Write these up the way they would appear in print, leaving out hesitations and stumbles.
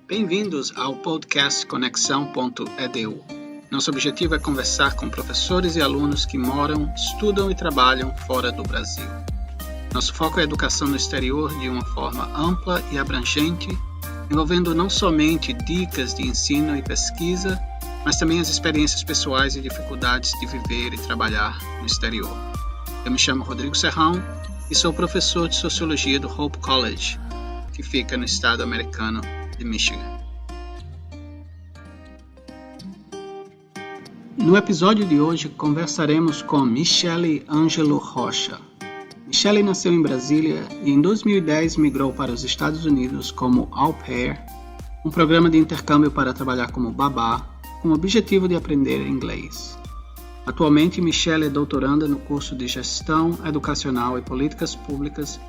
Bem-vindos ao podcast Conexão.edu. Nosso objetivo é conversar com professores e alunos que moram, estudam e trabalham fora do Brasil. Nosso foco é a educação no exterior de uma forma ampla e abrangente, envolvendo não somente dicas de ensino e pesquisa, mas também as experiências pessoais e dificuldades de viver e trabalhar no exterior. Eu me chamo Rodrigo Serrão e sou professor de Sociologia do Hope College, que fica no estado americano de Michigan. No episódio de hoje, conversaremos com Michele Ângelo Rocha. Michele nasceu em Brasília e em 2010 migrou para os Estados Unidos como Au Pair, um programa de intercâmbio para trabalhar como babá, com o objetivo de aprender inglês. Atualmente, Michele é doutoranda no curso de Gestão Educacional e Políticas Públicas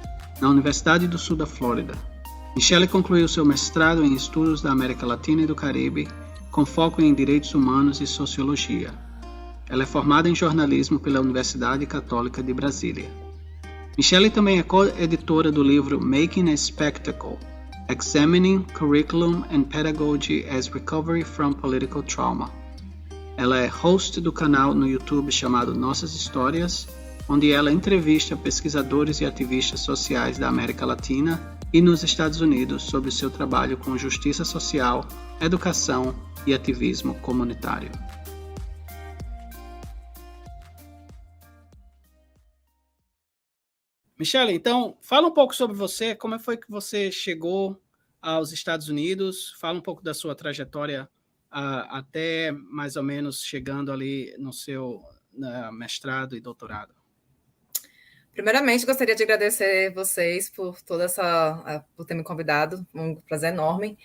na Universidade do Sul da Flórida. Michele concluiu seu mestrado em Estudos da América Latina e do Caribe, com foco em Direitos Humanos e Sociologia. Ela é formada em jornalismo pela Universidade Católica de Brasília. Michele também é co-editora do livro Making a Spectacle: Examining Curriculum and Pedagogy as Recovery from Political Trauma. Ela é host do canal no YouTube chamado Nossas Histórias, onde ela entrevista pesquisadores e ativistas sociais da América Latina e nos Estados Unidos sobre o seu trabalho com justiça social, educação e ativismo comunitário. Michele, então, fala um pouco sobre você, como foi que você chegou aos Estados Unidos, fala um pouco da sua trajetória até mais ou menos chegando ali no seu mestrado e doutorado. Primeiramente, gostaria de agradecer vocês por por ter me convidado, um prazer enorme.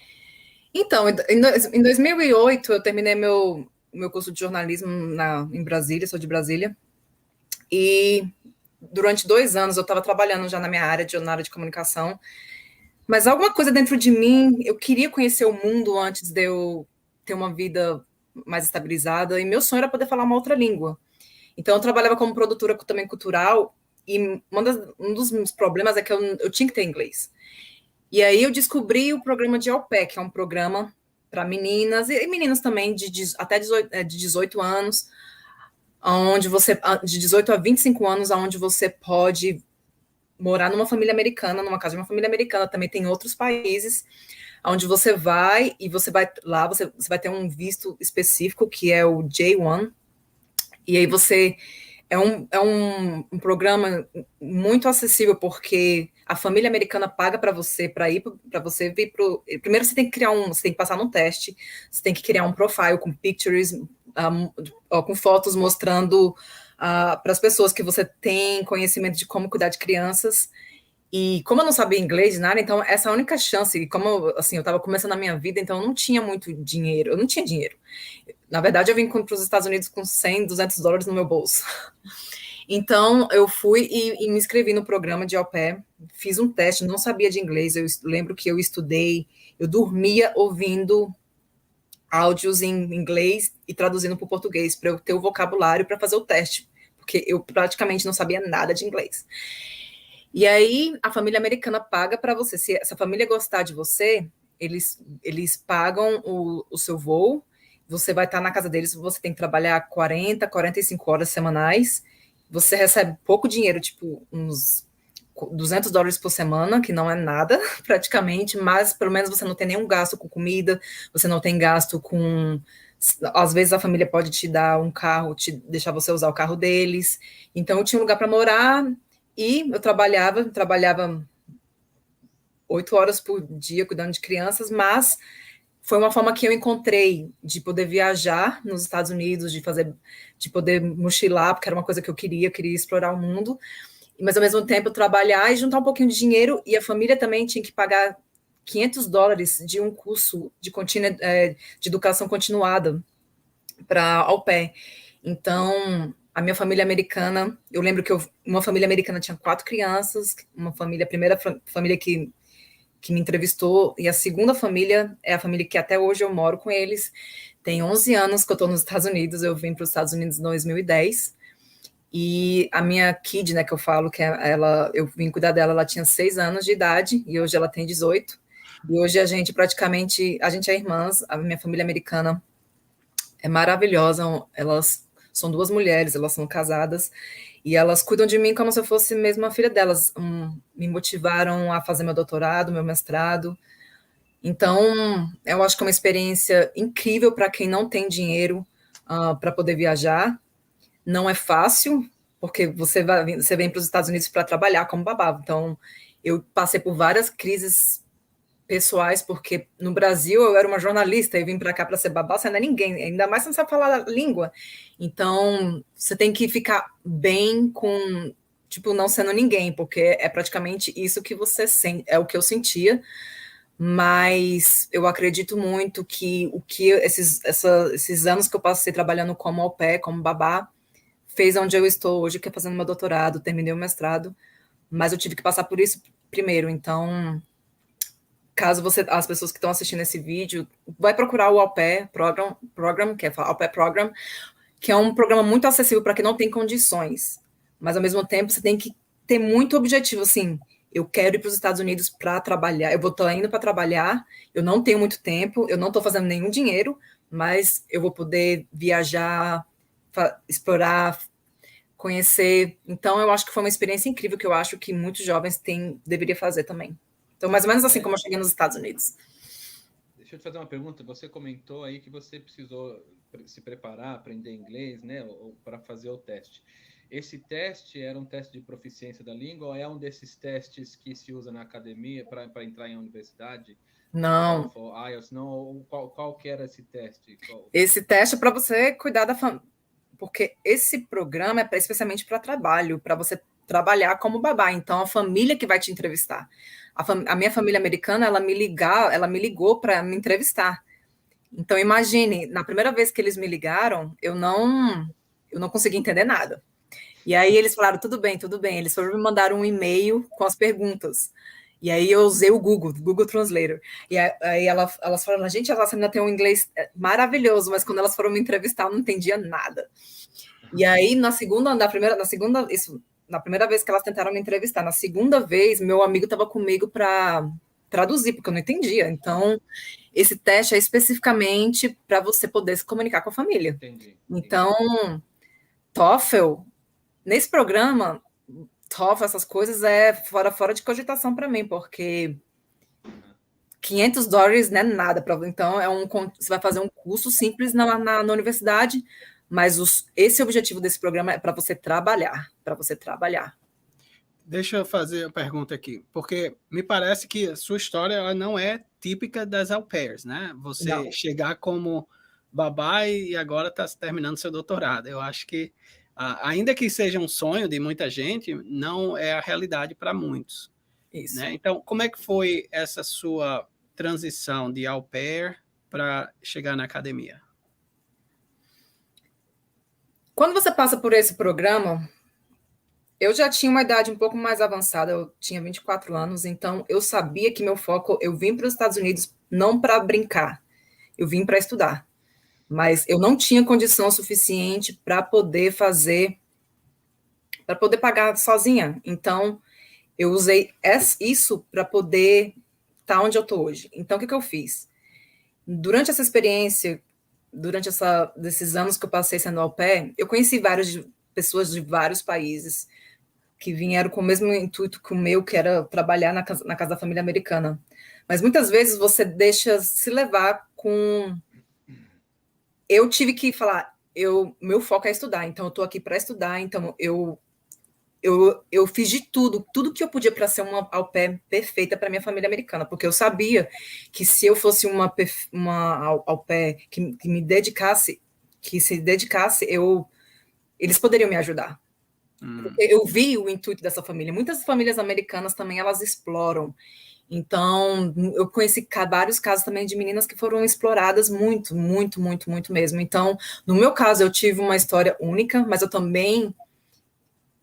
Então, em 2008, eu terminei meu curso de jornalismo em Brasília, sou de Brasília, e durante 2 anos eu estava trabalhando já na área de comunicação, mas alguma coisa dentro de mim, eu queria conhecer o mundo antes de eu ter uma vida mais estabilizada, e meu sonho era poder falar uma outra língua. Então, eu trabalhava como produtora também cultural, e um dos meus problemas é que eu tinha que ter inglês. E aí eu descobri o programa de Au Pair, que é um programa para meninas, e meninos também, até 18 anos, onde você, de 18 a 25 anos, onde você pode morar numa família americana, numa casa de uma família americana, também tem outros países, onde você vai, e você vai lá, você vai ter um visto específico, que é o J1, e aí você... É um programa muito acessível, porque a família americana paga para você vir pro... Primeiro você tem que você tem que passar num teste, você tem que criar um profile com pictures, com fotos mostrando para as pessoas que você tem conhecimento de como cuidar de crianças. E como eu não sabia inglês, nada, então essa é a única chance. E como assim, eu estava começando a minha vida, então eu não tinha muito dinheiro, eu não tinha dinheiro. Na verdade, eu vim para os Estados Unidos com $100, $200 no meu bolso. Então, eu fui e me inscrevi no programa de Au Pair, fiz um teste, não sabia de inglês, eu lembro que eu estudei, eu dormia ouvindo áudios em inglês e traduzindo para o português, para eu ter o vocabulário para fazer o teste, porque eu praticamente não sabia nada de inglês. E aí, a família americana paga para você, se essa família gostar de você, eles pagam o seu voo, você vai estar na casa deles, você tem que trabalhar 40, 45 horas semanais, você recebe pouco dinheiro, tipo uns $200 por semana, que não é nada, praticamente, mas pelo menos você não tem nenhum gasto com comida, você não tem gasto com... Às vezes a família pode te dar um carro, deixar você usar o carro deles, então eu tinha um lugar para morar, e eu trabalhava 8 horas por dia cuidando de crianças, mas foi uma forma que eu encontrei de poder viajar nos Estados Unidos, de poder mochilar, porque era uma coisa que eu queria explorar o mundo, mas ao mesmo tempo trabalhar e juntar um pouquinho de dinheiro, e a família também tinha que pagar $500 de um curso de educação continuada para Au Pair. Então, a minha família americana, eu lembro que uma família americana tinha 4 crianças, a primeira família que me entrevistou, e a segunda família é a família que até hoje eu moro com eles. Tem 11 anos que eu estou nos Estados Unidos, eu vim para os Estados Unidos em 2010, e a minha kid, né, que eu falo, eu vim cuidar dela, ela tinha 6 anos de idade, e hoje ela tem 18, E hoje a gente praticamente, a gente é irmãs, a minha família americana é maravilhosa, elas são duas mulheres, elas são casadas, e elas cuidam de mim como se eu fosse mesmo a filha delas. Me motivaram a fazer meu doutorado, meu mestrado. Então, eu acho que é uma experiência incrível para quem não tem dinheiro para poder viajar. Não é fácil, porque você vem para os Estados Unidos para trabalhar como babá. Então, eu passei por várias crises pessoais, porque no Brasil eu era uma jornalista e vim para cá para ser babá, você não é ninguém, ainda mais se não sabe falar a língua. Então, você tem que ficar bem com, tipo, não sendo ninguém, porque é praticamente isso que você sente, é o que eu sentia, mas eu acredito muito que esses anos que eu passei trabalhando como au pair, como babá, fez onde eu estou hoje, que é fazendo meu doutorado, terminei o mestrado, mas eu tive que passar por isso primeiro, então caso as pessoas que estão assistindo esse vídeo, vai procurar o Au Pair Program, que é Au Pair Program, que é um programa muito acessível para quem não tem condições, mas ao mesmo tempo você tem que ter muito objetivo, assim, eu quero ir para os Estados Unidos para trabalhar, eu vou estar indo para trabalhar, eu não tenho muito tempo, eu não estou fazendo nenhum dinheiro, mas eu vou poder viajar, explorar, conhecer. Então, eu acho que foi uma experiência incrível que eu acho que muitos jovens deveria fazer também. Então, mais ou menos assim como eu cheguei nos Estados Unidos. Deixa eu te fazer uma pergunta. Você comentou aí que você precisou se preparar, aprender inglês, né, para fazer o teste. Esse teste era um teste de proficiência da língua ou é um desses testes que se usa na academia para entrar em uma universidade? Não. IELTS, não, qual que era esse teste? Esse teste é para você cuidar da família, porque esse programa é especialmente para trabalho, para você trabalhar como babá. Então, a família que vai te entrevistar. A minha família americana, ela me ligou para me entrevistar. Então, imagine, na primeira vez que eles me ligaram, eu não consegui entender nada. E aí eles falaram, tudo bem, tudo bem. Eles foram me mandar um e-mail com as perguntas. E aí eu usei o Google Translator. E aí elas falaram, gente, essa menina tem um inglês maravilhoso, mas quando elas foram me entrevistar, eu não entendia nada. E aí, na primeira vez que elas tentaram me entrevistar, na segunda vez, meu amigo estava comigo para traduzir, porque eu não entendia. Então, esse teste é especificamente para você poder se comunicar com a família. Entendi. Então, TOEFL, nesse programa, TOEFL, essas coisas é fora de cogitação para mim, porque $500 não é nada. Então, você vai fazer um curso simples na universidade, mas esse objetivo desse programa é para você trabalhar, Deixa eu fazer uma pergunta aqui, porque me parece que a sua história ela não é típica das au pairs, né? Você Não. chegar como babá e agora está terminando seu doutorado. Eu acho que, ainda que seja um sonho de muita gente, não é a realidade para muitos. Isso. Né? Então, como é que foi essa sua transição de au pair para chegar na academia? Quando você passa por esse programa, eu já tinha uma idade um pouco mais avançada, eu tinha 24 anos, então eu sabia que meu foco, eu vim para os Estados Unidos não para brincar, eu vim para estudar, mas eu não tinha condição suficiente para poder pagar sozinha, então eu usei isso para poder estar onde eu estou hoje. Então, o que eu fiz? Durante essa experiência, desses anos que eu passei sendo au pair, eu conheci várias pessoas de vários países que vieram com o mesmo intuito que o meu, que era trabalhar na casa da família americana. Mas muitas vezes você deixa se levar com... Eu tive que falar, meu foco é estudar, então eu estou aqui para estudar, então eu fiz de tudo que eu podia para ser uma au pair perfeita para minha família americana, porque eu sabia que se eu fosse uma au pair que me dedicasse, eles poderiam me ajudar. Eu vi o intuito dessa família. Muitas famílias americanas também, elas exploram. Então, eu conheci vários casos também de meninas que foram exploradas muito, muito, muito, muito mesmo. Então, no meu caso, eu tive uma história única, mas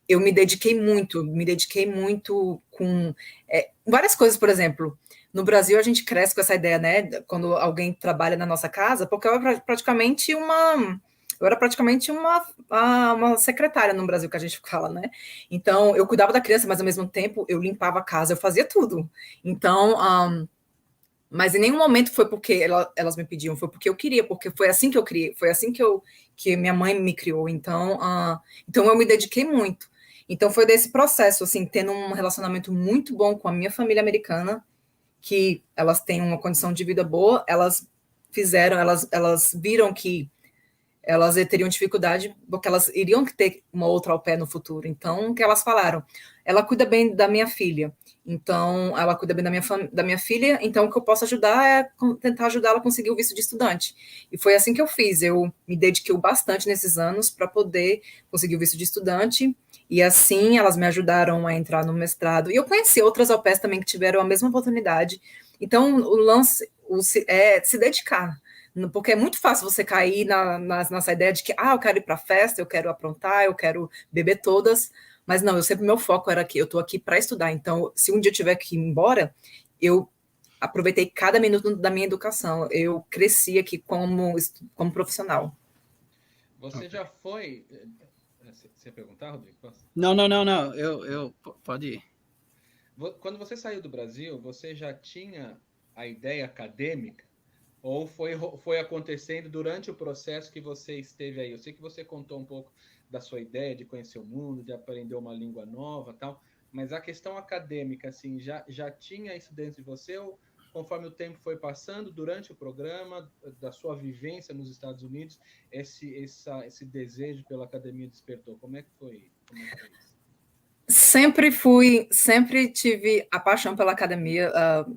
eu me dediquei muito com várias coisas, por exemplo. No Brasil, a gente cresce com essa ideia, né? Quando alguém trabalha na nossa casa, porque eu era praticamente uma secretária no Brasil, que a gente fala, né? Então, eu cuidava da criança, mas ao mesmo tempo eu limpava a casa, eu fazia tudo. Então, Mas em nenhum momento foi porque elas me pediam, foi porque eu queria, porque foi assim que eu criei, foi assim que minha mãe me criou. Então eu me dediquei muito. Então foi desse processo, assim, tendo um relacionamento muito bom com a minha família americana, que elas têm uma condição de vida boa, elas viram que elas teriam dificuldade, porque elas iriam ter uma outra au pair no futuro. Então, o que elas falaram? Ela cuida bem da minha filha, então ela cuida bem da minha filha, então o que eu posso ajudar é tentar ajudá-la a conseguir o visto de estudante. E foi assim que eu fiz, eu me dediquei bastante nesses anos para poder conseguir o visto de estudante, e assim elas me ajudaram a entrar no mestrado. E eu conheci outras au pairs também que tiveram a mesma oportunidade. Então, o lance é se dedicar, porque é muito fácil você cair nessa ideia de que, eu quero ir para a festa, eu quero aprontar, eu quero beber todas, mas não, meu foco era que eu estou aqui para estudar, então, se um dia eu tiver que ir embora, eu aproveitei cada minuto da minha educação, eu cresci aqui como profissional. Você já foi... Você ia perguntar, Rodrigo? Não, pode ir. Quando você saiu do Brasil, você já tinha a ideia acadêmica? Ou foi acontecendo durante o processo que você esteve aí? Eu sei que você contou um pouco da sua ideia de conhecer o mundo, de aprender uma língua nova, tal, mas a questão acadêmica, assim, já tinha isso dentro de você? Ou conforme o tempo foi passando, durante o programa, da sua vivência nos Estados Unidos, esse desejo pela academia despertou? Como é que foi isso? Sempre tive a paixão pela academia,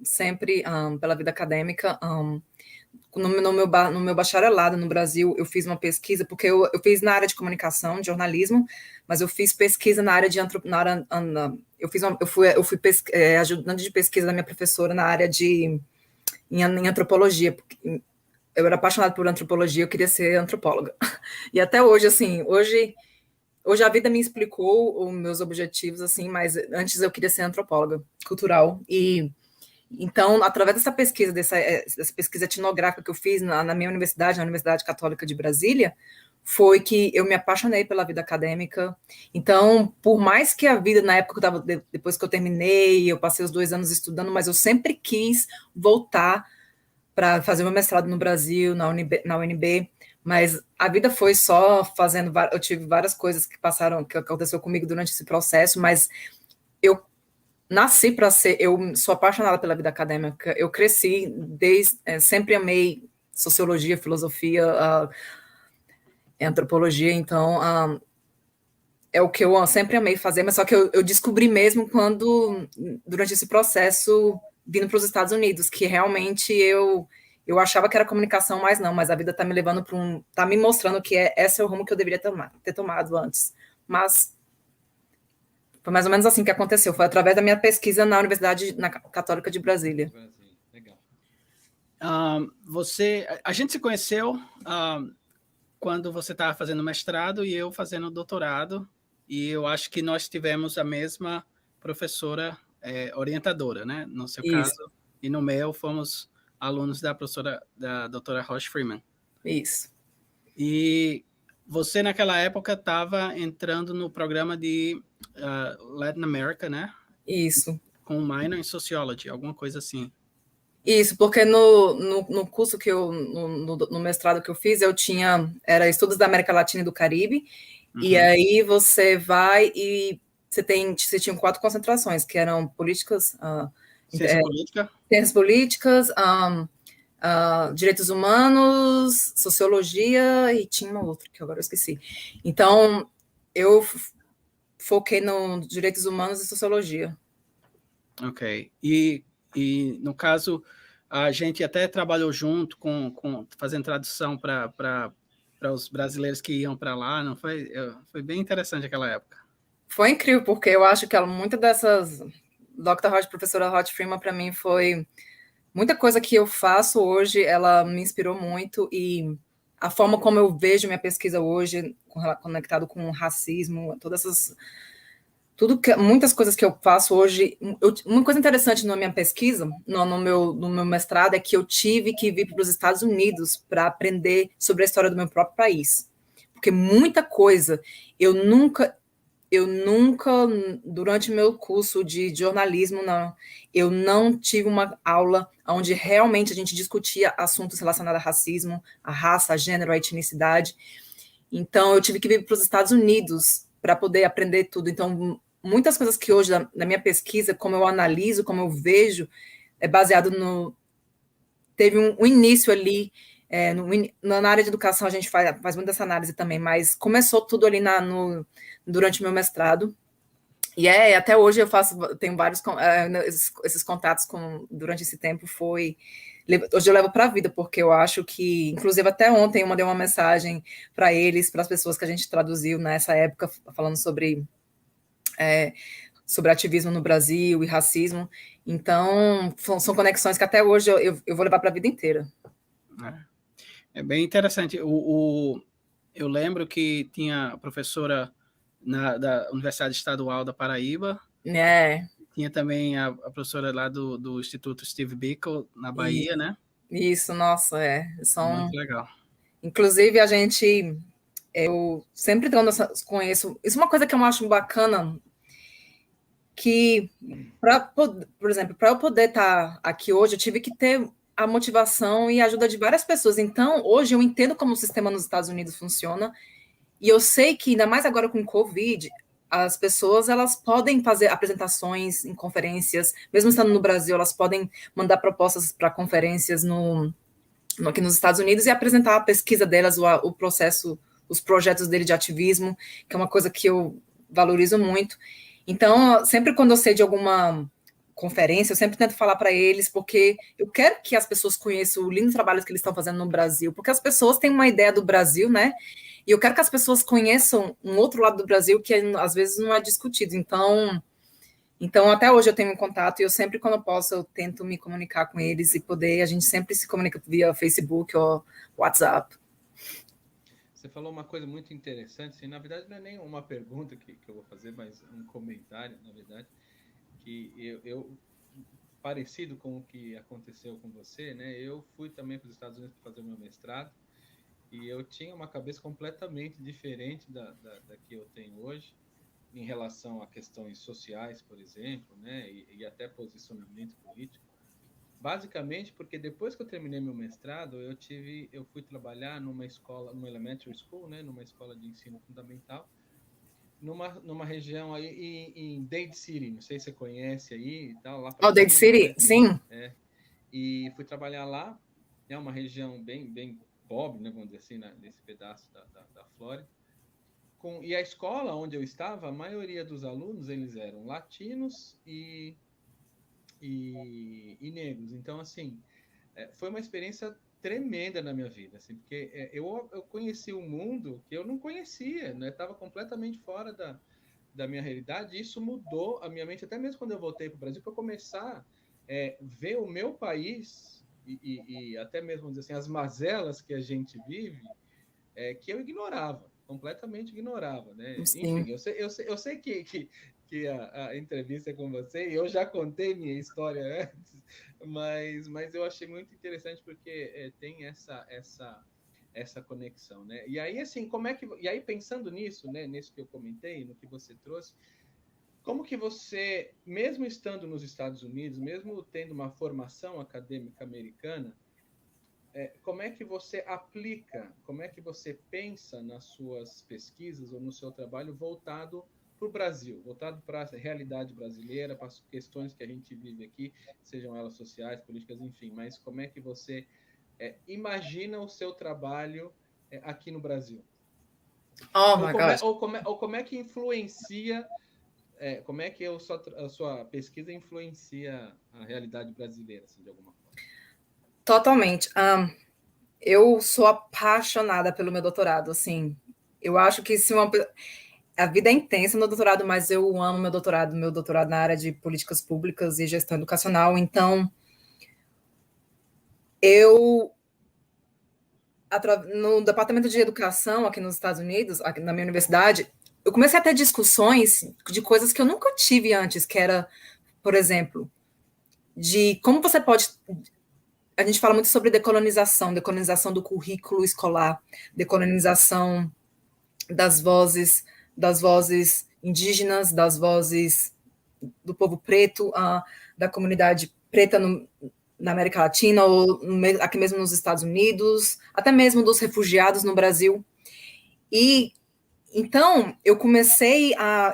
sempre pela vida acadêmica. No meu bacharelado no Brasil, eu fiz uma pesquisa, porque eu fiz na área de comunicação, de jornalismo, mas eu fiz pesquisa na área de eu fui ajudante de pesquisa da minha professora na área em antropologia, porque eu era apaixonada por antropologia, eu queria ser antropóloga. E até hoje, assim, hoje a vida me explicou os meus objetivos, assim, mas antes eu queria ser antropóloga cultural. E então, através dessa pesquisa, dessa pesquisa etnográfica que eu fiz na minha universidade, na Universidade Católica de Brasília, foi que eu me apaixonei pela vida acadêmica. Então, por mais que a vida, na época que eu estava, depois que eu terminei, eu passei os 2 anos estudando, mas eu sempre quis voltar para fazer meu mestrado no Brasil, na UNB, mas a vida foi só fazendo, eu tive várias coisas que aconteceu comigo durante esse processo, mas eu nasci para ser, eu sou apaixonada pela vida acadêmica, eu cresci sempre amei sociologia, filosofia, antropologia, então é o que eu sempre amei fazer, mas só que eu descobri mesmo durante esse processo, vindo para os Estados Unidos, que realmente eu achava que era comunicação, mas a vida está me levando está me mostrando que esse é o rumo que eu deveria ter tomado antes. Mas foi mais ou menos assim que aconteceu, foi através da minha pesquisa na Universidade Católica de Brasília. Legal. A gente se conheceu quando você estava fazendo mestrado e eu fazendo doutorado, e eu acho que nós tivemos a mesma professora orientadora, né? No seu caso, e no meu fomos alunos da doutora Roche Freeman. Isso. E você, naquela época, estava entrando no programa de Latin America, né? Isso. Com minor em Sociology, alguma coisa assim. Isso, porque no curso que no mestrado que eu fiz, era Estudos da América Latina e do Caribe, e aí você vai e você tinha 4 concentrações, que eram políticas... Ciências políticas, direitos humanos, sociologia, e tinha uma outra que agora eu esqueci. Então, eu foquei no direitos humanos e sociologia. Ok. E no caso, a gente até trabalhou junto fazendo tradução para os brasileiros que iam para lá, não foi? Foi bem interessante aquela época. Foi incrível, porque eu acho que muitas dessas... Dr. Hodge, professora Hodge Freeman, para mim foi... Muita coisa que eu faço hoje, ela me inspirou muito, e a forma como eu vejo minha pesquisa hoje, conectado com o racismo, muitas coisas que eu faço hoje. Uma coisa interessante na minha pesquisa, no meu mestrado, é que eu tive que vir para os Estados Unidos para aprender sobre a história do meu próprio país. Porque muita coisa eu eu nunca, durante meu curso de jornalismo, eu não tive uma aula onde realmente a gente discutia assuntos relacionados a racismo, a raça, a gênero, a etnicidade. Então, eu tive que vir para os Estados Unidos para poder aprender tudo. Então, muitas coisas que hoje, na minha pesquisa, como eu analiso, como eu vejo, é baseado no... Teve um início ali, na área de educação a gente faz muito essa análise também, mas começou tudo ali durante o meu mestrado. E até hoje tenho vários esses contatos durante esse tempo. Hoje eu levo para a vida, porque eu acho que, inclusive até ontem eu mandei uma mensagem para eles, para as pessoas que a gente traduziu nessa época, falando sobre ativismo no Brasil e racismo. Então, são conexões que até hoje eu vou levar para a vida inteira. É bem interessante. Eu lembro que tinha a professora da Universidade Estadual da Paraíba. Tinha também a professora lá do Instituto Steve Biko, na Bahia, né? Isso, nossa, Muito legal. Inclusive, eu sempre conheço... Isso é uma coisa que eu acho bacana, que, por exemplo, para eu poder estar aqui hoje, eu tive que ter a motivação e a ajuda de várias pessoas. Então, hoje eu entendo como o sistema nos Estados Unidos funciona, e eu sei que, ainda mais agora com o Covid, as pessoas elas podem fazer apresentações em conferências, mesmo estando no Brasil, elas podem mandar propostas para conferências aqui nos Estados Unidos e apresentar a pesquisa delas, o processo, os projetos dele de ativismo, que é uma coisa que eu valorizo muito. Então, sempre quando eu sei de alguma conferência, eu sempre tento falar para eles, porque eu quero que as pessoas conheçam o lindo trabalho que eles estão fazendo no Brasil, porque as pessoas têm uma ideia do Brasil, né? E eu quero que as pessoas conheçam um outro lado do Brasil que às vezes não é discutido. Então até hoje eu tenho um contato e eu sempre, quando eu posso, eu tento me comunicar com eles e a gente sempre se comunica via Facebook ou WhatsApp. Você falou uma coisa muito interessante, assim, na verdade não é nem uma pergunta que eu vou fazer, mas um comentário, na verdade, que eu parecido com o que aconteceu com você, né? Eu fui também para os Estados Unidos para fazer o meu mestrado e eu tinha uma cabeça completamente diferente da que eu tenho hoje em relação a questões sociais, por exemplo, né? E até posicionamento político. Basicamente porque depois que eu terminei meu mestrado, eu fui trabalhar numa elementary school, né? Numa escola de ensino fundamental, numa região aí em Dade City, não sei se você conhece aí e tal. Lá Dade City, né? Sim. E fui trabalhar lá, é uma região bem pobre, né, vamos dizer assim, nesse pedaço da Flórida. E a escola onde eu estava, a maioria dos alunos, eles eram latinos e negros. Então, assim, foi uma experiência tremenda na minha vida, assim, porque eu conheci um mundo que eu não conhecia, né? Estava completamente fora da minha realidade, e isso mudou a minha mente, até mesmo quando eu voltei para o Brasil, para começar a ver o meu país e até mesmo, vamos dizer assim, as mazelas que a gente vive, que eu ignorava, completamente ignorava, né? Sim. Enfim, eu sei que a entrevista é com você, e eu já contei minha história antes, mas eu achei muito interessante porque tem essa conexão, né? E aí, assim, e aí pensando nisso, né, nisso que eu comentei, no que você trouxe, como que você, mesmo estando nos Estados Unidos, mesmo tendo uma formação acadêmica americana, como é que você aplica, como é que você pensa nas suas pesquisas ou no seu trabalho voltado para o Brasil, voltado para a realidade brasileira, para as questões que a gente vive aqui, sejam elas sociais, políticas, enfim, mas como é que você imagina o seu trabalho aqui no Brasil? Ou como é que influencia, como é que a sua pesquisa influencia a realidade brasileira, assim, de alguma forma? Totalmente. Eu sou apaixonada pelo meu doutorado, assim. Eu acho que a vida é intensa no doutorado, mas eu amo meu doutorado na área de políticas públicas e gestão educacional. Então, no departamento de educação aqui nos Estados Unidos, aqui na minha universidade, eu comecei a ter discussões de coisas que eu nunca tive antes, que era, por exemplo, de como você pode... A gente fala muito sobre decolonização do currículo escolar, decolonização das vozes indígenas, das vozes do povo preto, da comunidade preta na América Latina, ou aqui mesmo nos Estados Unidos, até mesmo dos refugiados no Brasil. E então eu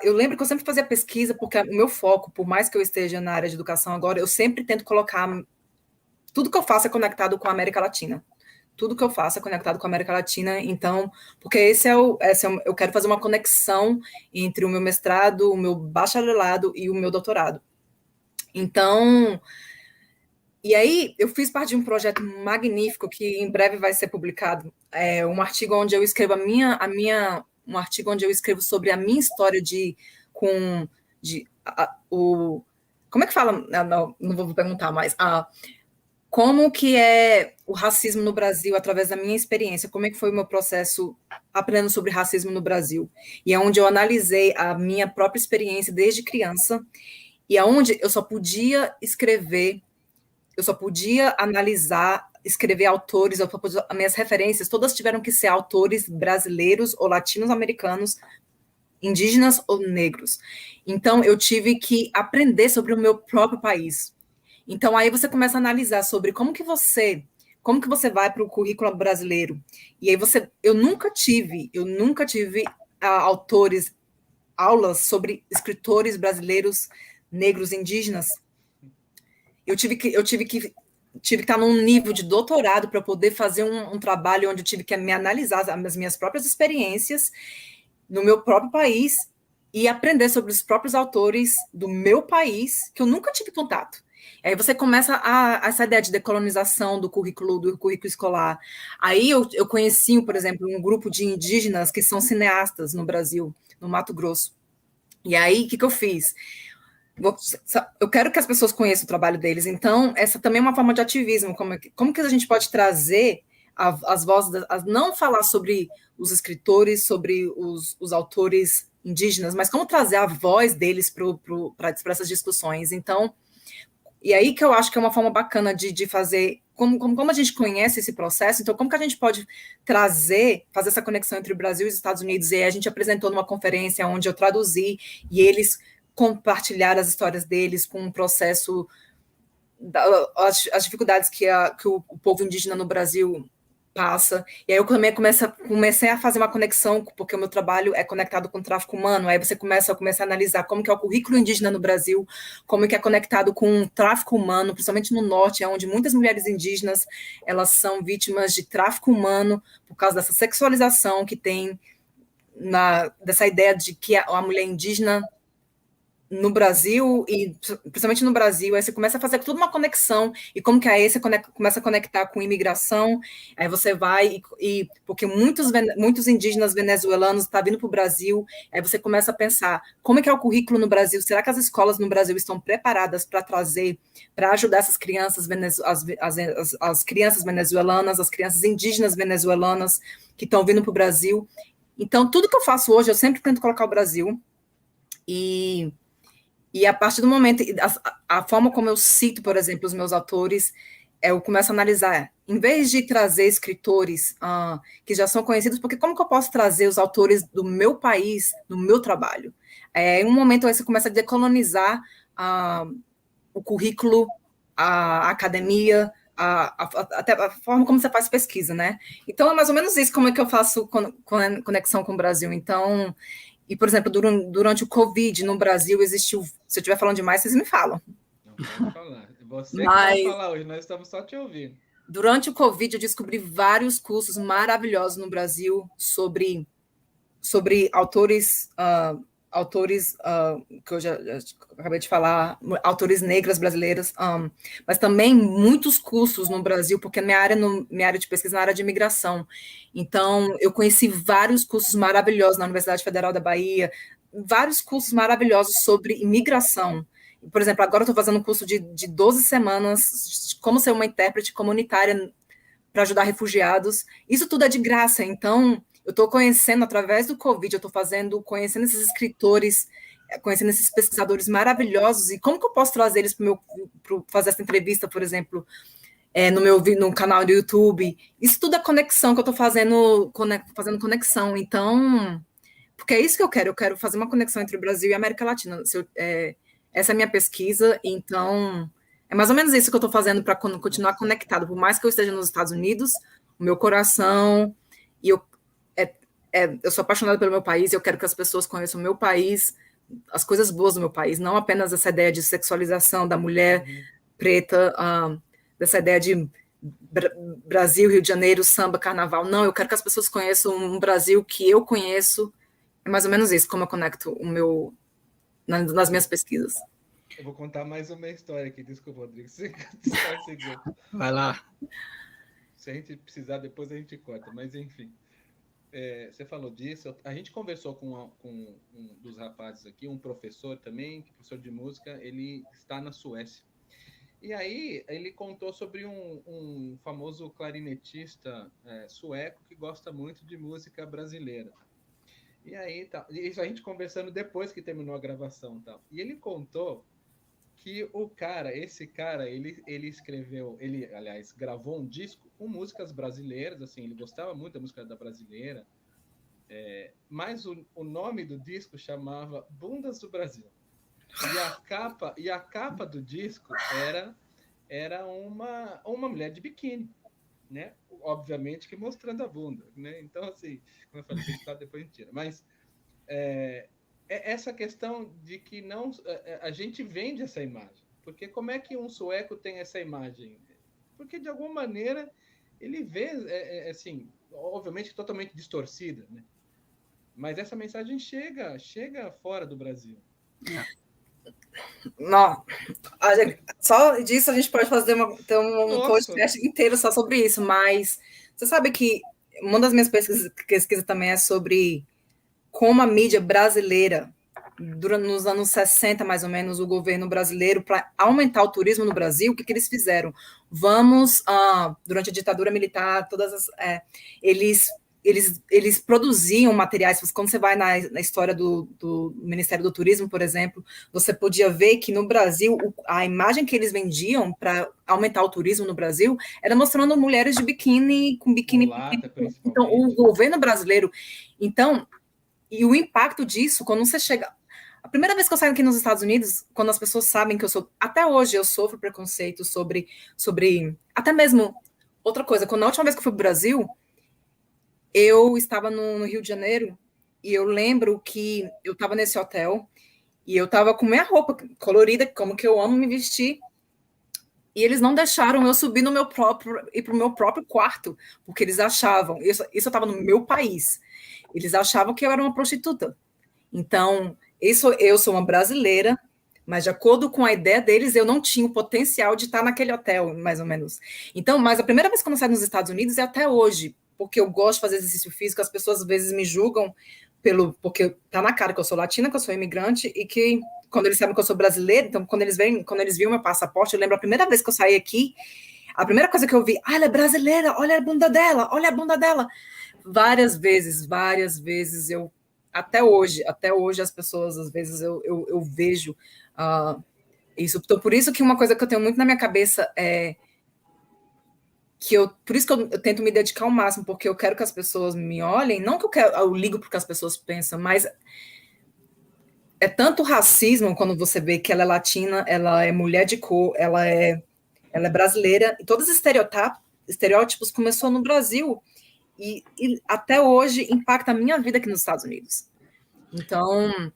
eu lembro que eu sempre fazia pesquisa, porque o meu foco, por mais que eu esteja na área de educação agora, eu sempre tento colocar tudo que eu faço é conectado com a América Latina. Tudo que eu faço é conectado com a América Latina, então, porque eu quero fazer uma conexão entre o meu mestrado, o meu bacharelado e o meu doutorado. Então, e aí eu fiz parte de um projeto magnífico que em breve vai ser publicado, um artigo onde eu escrevo um artigo onde eu escrevo sobre a minha história como é que fala? Não vou perguntar mais. Como que é o racismo no Brasil através da minha experiência, como é que foi o meu processo aprendendo sobre racismo no Brasil, e é onde eu analisei a minha própria experiência desde criança, e é onde eu só podia escrever, eu só podia analisar, escrever autores, as minhas referências, todas tiveram que ser autores brasileiros ou latinos-americanos, indígenas ou negros. Então, eu tive que aprender sobre o meu próprio país. Então, aí você começa a analisar sobre como que você vai para o currículo brasileiro. E aí eu nunca tive aulas sobre escritores brasileiros, negros, indígenas. Eu tive que estar num nível de doutorado para poder fazer um trabalho onde eu tive que me analisar as minhas próprias experiências no meu próprio país e aprender sobre os próprios autores do meu país, que eu nunca tive contato. Aí você começa essa ideia de decolonização do currículo escolar. Aí eu conheci, por exemplo, um grupo de indígenas que são cineastas no Brasil, no Mato Grosso. E aí, o que eu fiz? Eu quero que as pessoas conheçam o trabalho deles. Então, essa também é uma forma de ativismo. Como que a gente pode trazer as vozes, não falar sobre os escritores, sobre os autores indígenas, mas como trazer a voz deles para essas discussões. Então, e aí que eu acho que é uma forma bacana de fazer, como a gente conhece esse processo, então como que a gente pode fazer essa conexão entre o Brasil e os Estados Unidos, e aí a gente apresentou numa conferência onde eu traduzi, e eles compartilharam as histórias deles com um processo, as dificuldades que o povo indígena no Brasil passa, e aí eu também comecei a fazer uma conexão, porque o meu trabalho é conectado com o tráfico humano, aí você começa a analisar como que é o currículo indígena no Brasil, como que é conectado com o tráfico humano, principalmente no norte, onde muitas mulheres indígenas, elas são vítimas de tráfico humano, por causa dessa sexualização que tem, dessa ideia de que a mulher indígena no Brasil, e principalmente no Brasil, aí você começa a fazer toda uma conexão, e como que aí você começa a conectar com imigração, aí você vai, porque muitos indígenas venezuelanos estão vindo para o Brasil, aí você começa a pensar, como é que é o currículo no Brasil? Será que as escolas no Brasil estão preparadas para ajudar essas crianças, as crianças venezuelanas, as crianças indígenas venezuelanas que estão vindo para o Brasil? Então, tudo que eu faço hoje, eu sempre tento colocar o Brasil, e a partir do momento, a forma como eu cito, por exemplo, os meus autores, eu começo a analisar, em vez de trazer escritores que já são conhecidos, porque como que eu posso trazer os autores do meu país, no meu trabalho? Em um momento aí você começa a decolonizar o currículo, a academia, até a forma como você faz pesquisa, né? Então, é mais ou menos isso, como é que eu faço conexão com o Brasil. Então... E, por exemplo, durante o Covid no Brasil existiu... Se eu estiver falando demais, vocês me falam. Não pode falar. Você que vai falar hoje, nós estamos só te ouvindo. Durante o Covid, eu descobri vários cursos maravilhosos no Brasil sobre autores que eu já acabei de falar, autores negras brasileiras, mas também muitos cursos no Brasil, porque minha área de pesquisa é na área de imigração. Então, eu conheci vários cursos maravilhosos na Universidade Federal da Bahia, vários cursos maravilhosos sobre imigração. Por exemplo, agora eu estou fazendo um curso de 12 semanas de como ser uma intérprete comunitária para ajudar refugiados. Isso tudo é de graça, então... Eu estou conhecendo, através do Covid, conhecendo esses escritores, conhecendo esses pesquisadores maravilhosos, e como que eu posso trazer eles para fazer essa entrevista, por exemplo, no canal do YouTube. Isso tudo é conexão que eu estou fazendo conexão. Então, porque é isso que eu quero fazer uma conexão entre o Brasil e a América Latina. Essa é a minha pesquisa, então é mais ou menos isso que eu estou fazendo para continuar conectado. Por mais que eu esteja nos Estados Unidos, o meu coração, e eu sou apaixonada pelo meu país, eu quero que as pessoas conheçam o meu país, as coisas boas do meu país, não apenas essa ideia de sexualização da mulher preta, dessa ideia de Brasil, Rio de Janeiro, samba, carnaval. Não, eu quero que as pessoas conheçam um Brasil que eu conheço. É mais ou menos isso, como eu conecto nas minhas pesquisas. Eu vou contar mais uma história aqui, desculpa, Rodrigo. Vai lá. Se a gente precisar, depois a gente corta, mas enfim. Você falou disso, a gente conversou com um dos rapazes aqui, um professor também, professor de música, ele está na Suécia. E aí ele contou sobre um famoso clarinetista sueco que gosta muito de música brasileira. E aí, isso a gente conversando depois que terminou a gravação. E ele contou que esse cara, ele escreveu, aliás, gravou um disco com músicas brasileiras, assim, ele gostava muito da música da brasileira, mas o nome do disco chamava Bundas do Brasil. E a capa do disco era uma mulher de biquíni, né? Obviamente que mostrando a bunda, né? Então, assim, como eu falei, depois a gente tira. Mas essa questão de que não a gente vende essa imagem. Porque como é que um sueco tem essa imagem? Porque, de alguma maneira, ele vê, assim, obviamente totalmente distorcida, né? Mas essa mensagem chega fora do Brasil. Não, só disso a gente pode fazer um podcast inteiro só sobre isso, mas você sabe que uma das minhas pesquisas também é sobre como a mídia brasileira, nos anos 60, mais ou menos, o governo brasileiro, para aumentar o turismo no Brasil, o que eles fizeram? Durante a ditadura militar, eles produziam materiais. Quando você vai na história do Ministério do Turismo, por exemplo, você podia ver que no Brasil, a imagem que eles vendiam para aumentar o turismo no Brasil era mostrando mulheres de biquíni, com biquíni. Mulata, então, o governo brasileiro... Então, e o impacto disso, quando você chega... A primeira vez que eu saio aqui nos Estados Unidos, quando as pessoas sabem que eu sou... Até hoje eu sofro preconceito sobre até mesmo... Outra coisa, quando a última vez que eu fui para o Brasil, eu estava no Rio de Janeiro e eu lembro que eu estava nesse hotel e eu estava com minha roupa colorida, como que eu amo me vestir, e eles não deixaram eu subir ir para o meu próprio quarto, porque eles achavam... Isso eu estava no meu país. Eles achavam que eu era uma prostituta. Então, eu sou uma brasileira, mas de acordo com a ideia deles, eu não tinha o potencial de estar naquele hotel, mais ou menos. Então, mas a primeira vez que eu saí nos Estados Unidos é até hoje, porque eu gosto de fazer exercício físico, as pessoas às vezes me julgam porque tá na cara que eu sou latina, que eu sou imigrante, e que quando eles sabem que eu sou brasileira, então quando eles viam meu passaporte, eu lembro a primeira vez que eu saí aqui, a primeira coisa que eu vi, ela é brasileira, olha a bunda dela. Várias vezes eu, até hoje as pessoas, às vezes eu vejo isso. Então, por isso que uma coisa que eu tenho muito na minha cabeça é por isso que eu tento me dedicar ao máximo, porque eu quero que as pessoas me olhem, não que eu ligo porque as pessoas pensam, mas é tanto racismo quando você vê que ela é latina, ela é mulher de cor, ela é brasileira, e todos os estereótipos começou no Brasil, e até hoje impacta a minha vida aqui nos Estados Unidos. Então,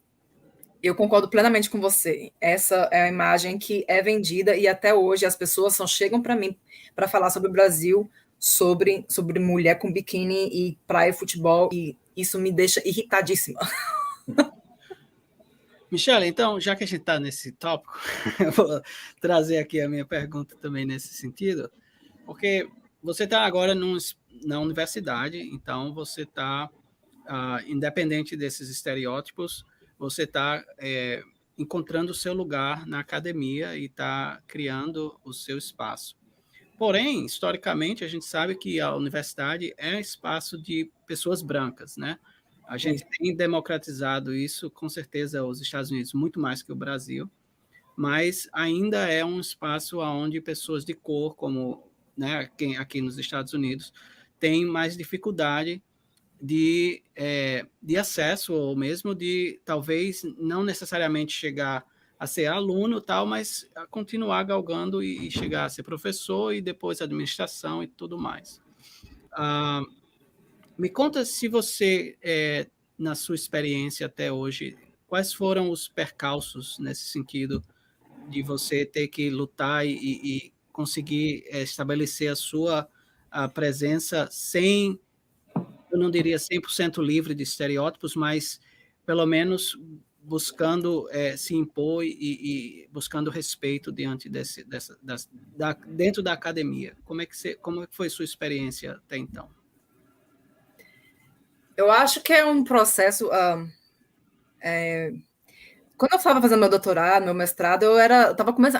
eu concordo plenamente com você. Essa é a imagem que é vendida, e até hoje as pessoas só chegam para mim para falar sobre o Brasil, sobre mulher com biquíni e praia e futebol, e isso me deixa irritadíssima. Michele, então, já que a gente está nesse tópico, eu vou trazer aqui a minha pergunta também nesse sentido, porque você está agora na universidade, então você está, independente desses estereótipos, você está encontrando o seu lugar na academia e está criando o seu espaço. Porém, historicamente, a gente sabe que a universidade é espaço de pessoas brancas, né? A gente tem democratizado isso, com certeza, os Estados Unidos, muito mais que o Brasil, mas ainda é um espaço onde pessoas de cor, como, né, aqui nos Estados Unidos, têm mais dificuldade de acesso, ou mesmo de, talvez, não necessariamente chegar a ser aluno, tal, mas a continuar galgando e chegar a ser professor e depois administração e tudo mais. Me conta se você, na sua experiência até hoje, quais foram os percalços nesse sentido de você ter que lutar e conseguir estabelecer a presença sem, eu não diria 100% livre de estereótipos, mas pelo menos buscando se impor e buscando respeito diante dentro da academia. Como é que foi sua experiência até então? Eu acho que é um processo. Quando eu estava fazendo meu doutorado, meu mestrado,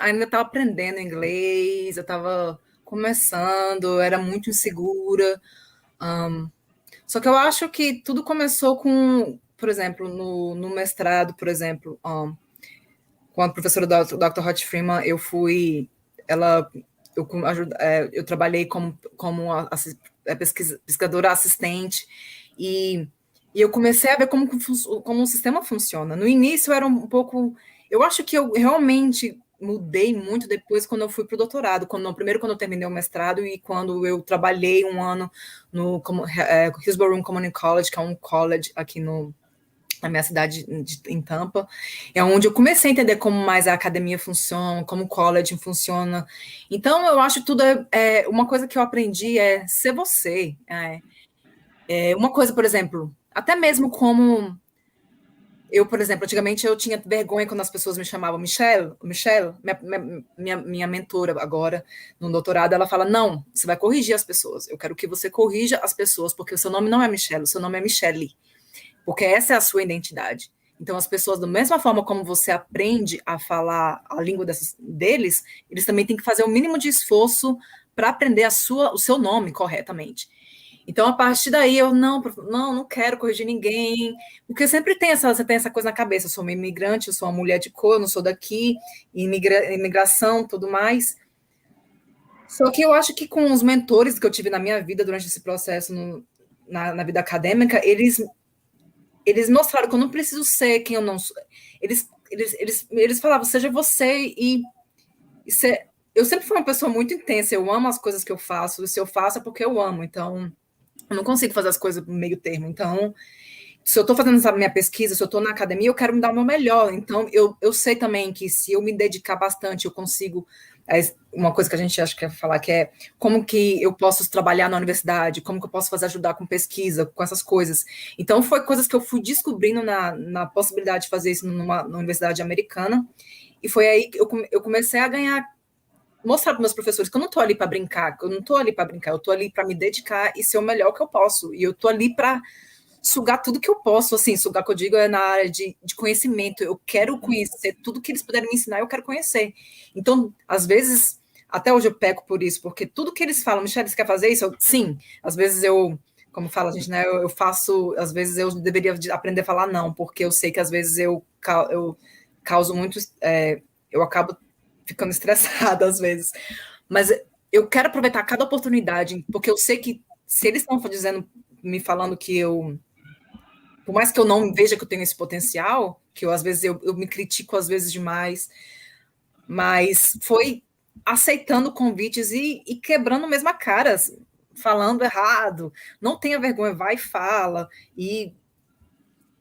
ainda estava aprendendo inglês, eu estava começando, eu era muito insegura. Só que eu acho que tudo começou com, por exemplo, no mestrado, por exemplo, com a professora Dr. Hot Freeman, eu trabalhei como pesquisadora assistente e eu comecei a ver como o sistema funciona. No início era um pouco... Eu acho que eu realmente mudei muito depois quando eu fui para o doutorado. Primeiro quando eu terminei o mestrado e quando eu trabalhei um ano no Hillsborough Community College, que é um college aqui na minha cidade, em Tampa, é onde eu comecei a entender como mais a academia funciona, como o college funciona. Então, eu acho que tudo uma coisa que eu aprendi é ser você. Uma coisa, por exemplo, até mesmo como eu, por exemplo, antigamente eu tinha vergonha quando as pessoas me chamavam Michelle, minha mentora agora no doutorado, ela fala, não, você vai corrigir as pessoas, eu quero que você corrija as pessoas, porque o seu nome não é Michelle, o seu nome é Michelle, porque essa é a sua identidade. Então, as pessoas, da mesma forma como você aprende a falar a língua deles, eles também têm que fazer o mínimo de esforço para aprender o seu nome corretamente. Então, a partir daí, eu não quero corrigir ninguém, porque sempre você tem essa coisa na cabeça, eu sou uma imigrante, eu sou uma mulher de cor, eu não sou daqui, imigração, tudo mais. Só que eu acho que com os mentores que eu tive na minha vida durante esse processo na vida acadêmica, eles mostraram que eu não preciso ser quem eu não sou. Eles falavam, seja você eu sempre fui uma pessoa muito intensa, eu amo as coisas que eu faço, e se eu faço é porque eu amo, então eu não consigo fazer as coisas meio termo. Então, se eu estou fazendo essa minha pesquisa, se eu estou na academia, eu quero me dar o meu melhor. Então, eu sei também que se eu me dedicar bastante, eu consigo... Uma coisa que a gente acha que é falar, que é como que eu posso trabalhar na universidade, como que eu posso ajudar com pesquisa, com essas coisas. Então, foi coisas que eu fui descobrindo na possibilidade de fazer isso numa universidade americana. E foi aí que eu comecei a mostrar para meus professores que eu não estou ali para brincar, eu estou ali para me dedicar e ser o melhor que eu posso, e eu estou ali para sugar tudo que eu posso, assim, sugar que eu digo é na área de conhecimento, eu quero conhecer tudo que eles puderem me ensinar, eu quero conhecer. Então, às vezes, até hoje eu peco por isso, porque tudo que eles falam, Michelle, você quer fazer isso? Sim, às vezes como fala a gente, né, eu faço, às vezes eu deveria aprender a falar não, porque eu sei que às vezes eu causo muito, eu acabo ficando estressada às vezes, mas eu quero aproveitar cada oportunidade, porque eu sei que se eles estão me falando que por mais que eu não veja que eu tenho esse potencial, que às vezes eu me critico às vezes demais, mas foi aceitando convites e quebrando mesmo a cara, falando errado, não tenha vergonha, vai e fala, e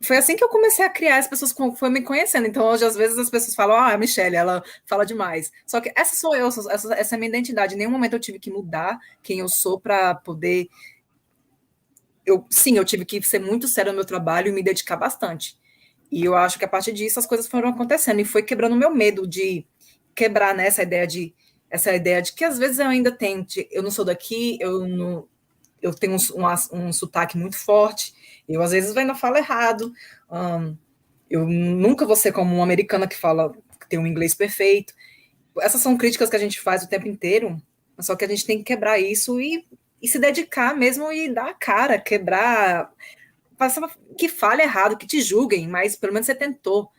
foi assim que eu comecei a criar, as pessoas foram me conhecendo. Então, hoje, às vezes, as pessoas falam, a Michelle, ela fala demais. Só que essa sou eu, essa é a minha identidade. Em nenhum momento eu tive que mudar quem eu sou para poder... Sim, eu tive que ser muito séria no meu trabalho e me dedicar bastante. E eu acho que a partir disso as coisas foram acontecendo. E foi quebrando o meu medo de quebrar, né, essa ideia de que às vezes eu ainda tenho, eu não sou daqui, eu tenho um sotaque muito forte, eu às vezes ainda falo errado, eu nunca vou ser como uma americana que tem um inglês perfeito. Essas são críticas que a gente faz o tempo inteiro, só que a gente tem que quebrar isso e se dedicar mesmo e dar a cara, quebrar, que fale errado, que te julguem, mas pelo menos você tentou.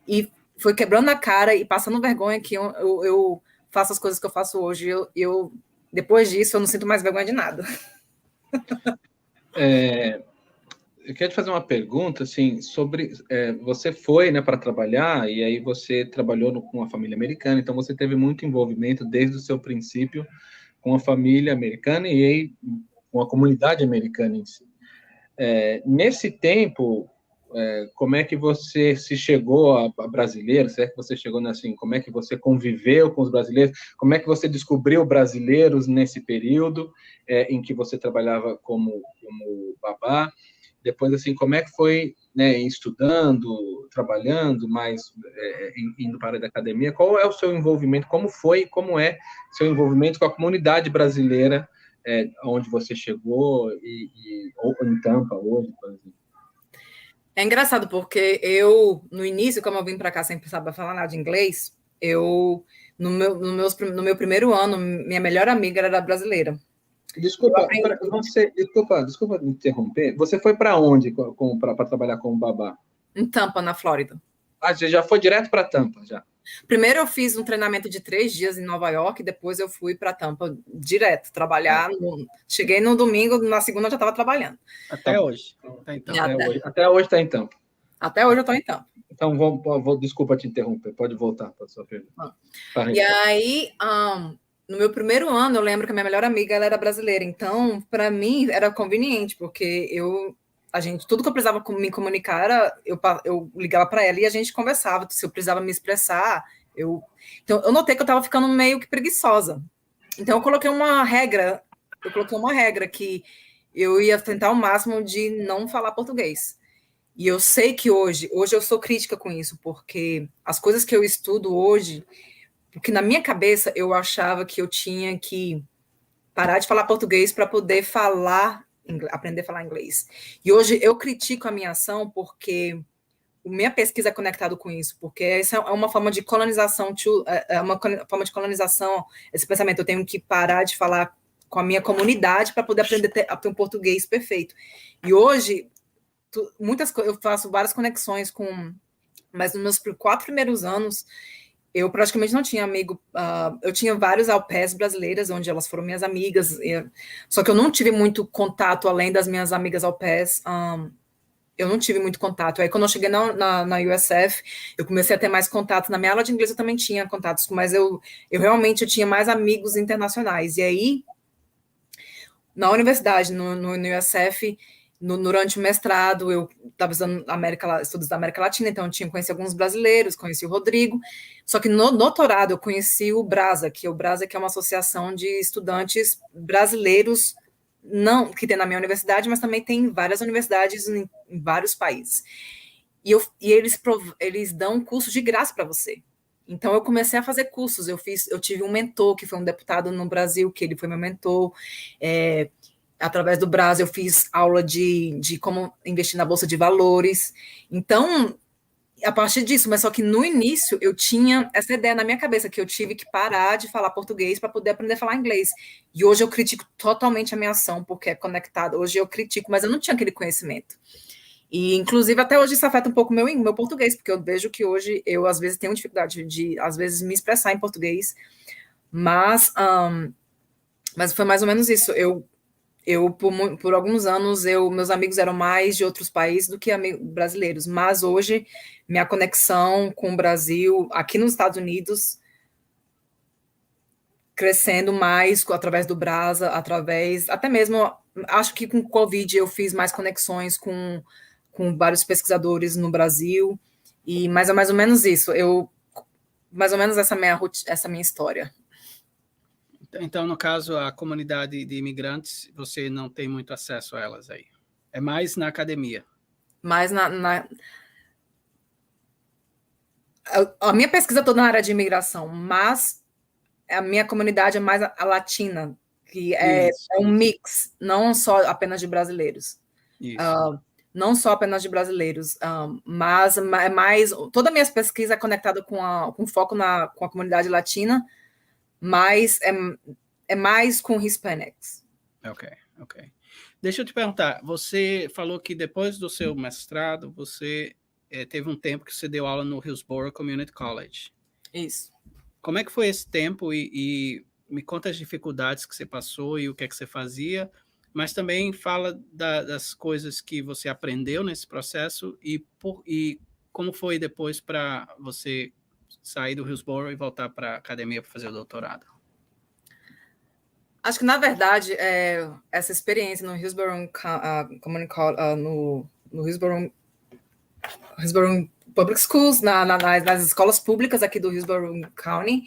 E foi quebrando a cara e passando vergonha que eu faço as coisas que eu faço hoje. Depois disso, eu não sinto mais vergonha de nada. eu quero te fazer uma pergunta, assim, sobre... você foi, né, para trabalhar, e aí você trabalhou com uma família americana, então você teve muito envolvimento desde o seu princípio com a família americana e aí com a comunidade americana em si. Nesse tempo, como é que você se chegou a brasileiro? Se é que você chegou assim, como é que você conviveu com os brasileiros? Como é que você descobriu brasileiros nesse período em que você trabalhava como babá? Depois, assim, como é que foi, né, estudando, trabalhando, mais indo para a área da academia? Qual é o seu envolvimento? Como é seu envolvimento com a comunidade brasileira onde você chegou ou em Tampa hoje, por exemplo? É engraçado porque eu, no início, como eu vim para cá sem saber falar nada de inglês, no meu primeiro ano, minha melhor amiga era brasileira. Desculpa me interromper. Você foi para onde para trabalhar como babá? Em Tampa, na Flórida. Você já foi direto para Tampa, já? Primeiro eu fiz um treinamento de 3 dias em Nova York, depois eu fui para Tampa direto, trabalhar. Cheguei no domingo, na segunda eu já estava trabalhando. Até hoje. Até hoje está em Tampa. Até hoje eu estou em Tampa. Então, desculpa te interromper, pode voltar para a sua pergunta. E aí, no meu primeiro ano, eu lembro que a minha melhor amiga ela era brasileira, então, para mim, era conveniente, porque tudo que eu precisava me comunicar, eu ligava para ela e a gente conversava. Se eu precisava me expressar, então, eu notei que eu estava ficando meio que preguiçosa. Então, eu coloquei uma regra que eu ia tentar ao máximo de não falar português. E eu sei que hoje eu sou crítica com isso, porque as coisas que eu estudo hoje, porque na minha cabeça eu achava que eu tinha que parar de falar português para poder aprender a falar inglês. E hoje eu critico a minha ação porque minha pesquisa é conectada com isso, porque essa é uma forma de colonização, esse pensamento, eu tenho que parar de falar com a minha comunidade para poder aprender a ter um português perfeito. E hoje eu faço várias conexões mas nos meus 4 primeiros anos eu praticamente não tinha amigo, eu tinha vários au pairs brasileiras, onde elas foram minhas amigas, só que eu não tive muito contato, além das minhas amigas au pairs, eu não tive muito contato. Aí quando eu cheguei na USF, eu comecei a ter mais contato. Na minha aula de inglês eu também tinha contatos, mas eu realmente tinha mais amigos internacionais. E aí, na universidade, no USF, durante o mestrado, eu estava estudando estudos da América Latina, então eu conheci alguns brasileiros, conheci o Rodrigo, só que no doutorado eu conheci o BRASA, que é uma associação de estudantes brasileiros, não que tem na minha universidade, mas também tem várias universidades em vários países. E eles dão curso de graça para você. Então eu comecei a fazer cursos, eu tive um mentor, que foi um deputado no Brasil, que ele foi meu mentor, através do Brasil, eu fiz aula de como investir na Bolsa de Valores. Então, a partir disso, mas só que no início eu tinha essa ideia na minha cabeça, que eu tive que parar de falar português para poder aprender a falar inglês. E hoje eu critico totalmente a minha ação, porque é conectada. Hoje eu critico, mas eu não tinha aquele conhecimento. E, inclusive, até hoje isso afeta um pouco meu português, porque eu vejo que hoje eu, às vezes, tenho dificuldade de, às vezes, me expressar em português. Mas foi mais ou menos isso. Por alguns anos, meus amigos eram mais de outros países do que brasileiros, mas hoje minha conexão com o Brasil, aqui nos Estados Unidos, crescendo mais através do Brasa, até mesmo, acho que com o Covid eu fiz mais conexões com vários pesquisadores no Brasil, mas é mais ou menos isso, mais ou menos essa minha história. Então, no caso, a comunidade de imigrantes, você não tem muito acesso a elas aí. É mais na academia. Mais a minha pesquisa toda na área de imigração, mas a minha comunidade é mais a latina, que é um mix, não só apenas de brasileiros. Não só apenas de brasileiros, mas é mais... Toda a minha pesquisa é conectada com foco com a comunidade latina, mas é mais com Hispanics. Ok. Deixa eu te perguntar, você falou que depois do seu mestrado, você teve um tempo que você deu aula no Hillsborough Community College. Isso. Como é que foi esse tempo e me conta as dificuldades que você passou e o que é que você fazia, mas também fala das coisas que você aprendeu nesse processo e como foi depois para você sair do Hillsborough e voltar para a academia para fazer o doutorado. Acho que, na verdade, essa experiência no Hillsborough Community College, no Hillsborough Public Schools, nas escolas públicas aqui do Hillsborough County,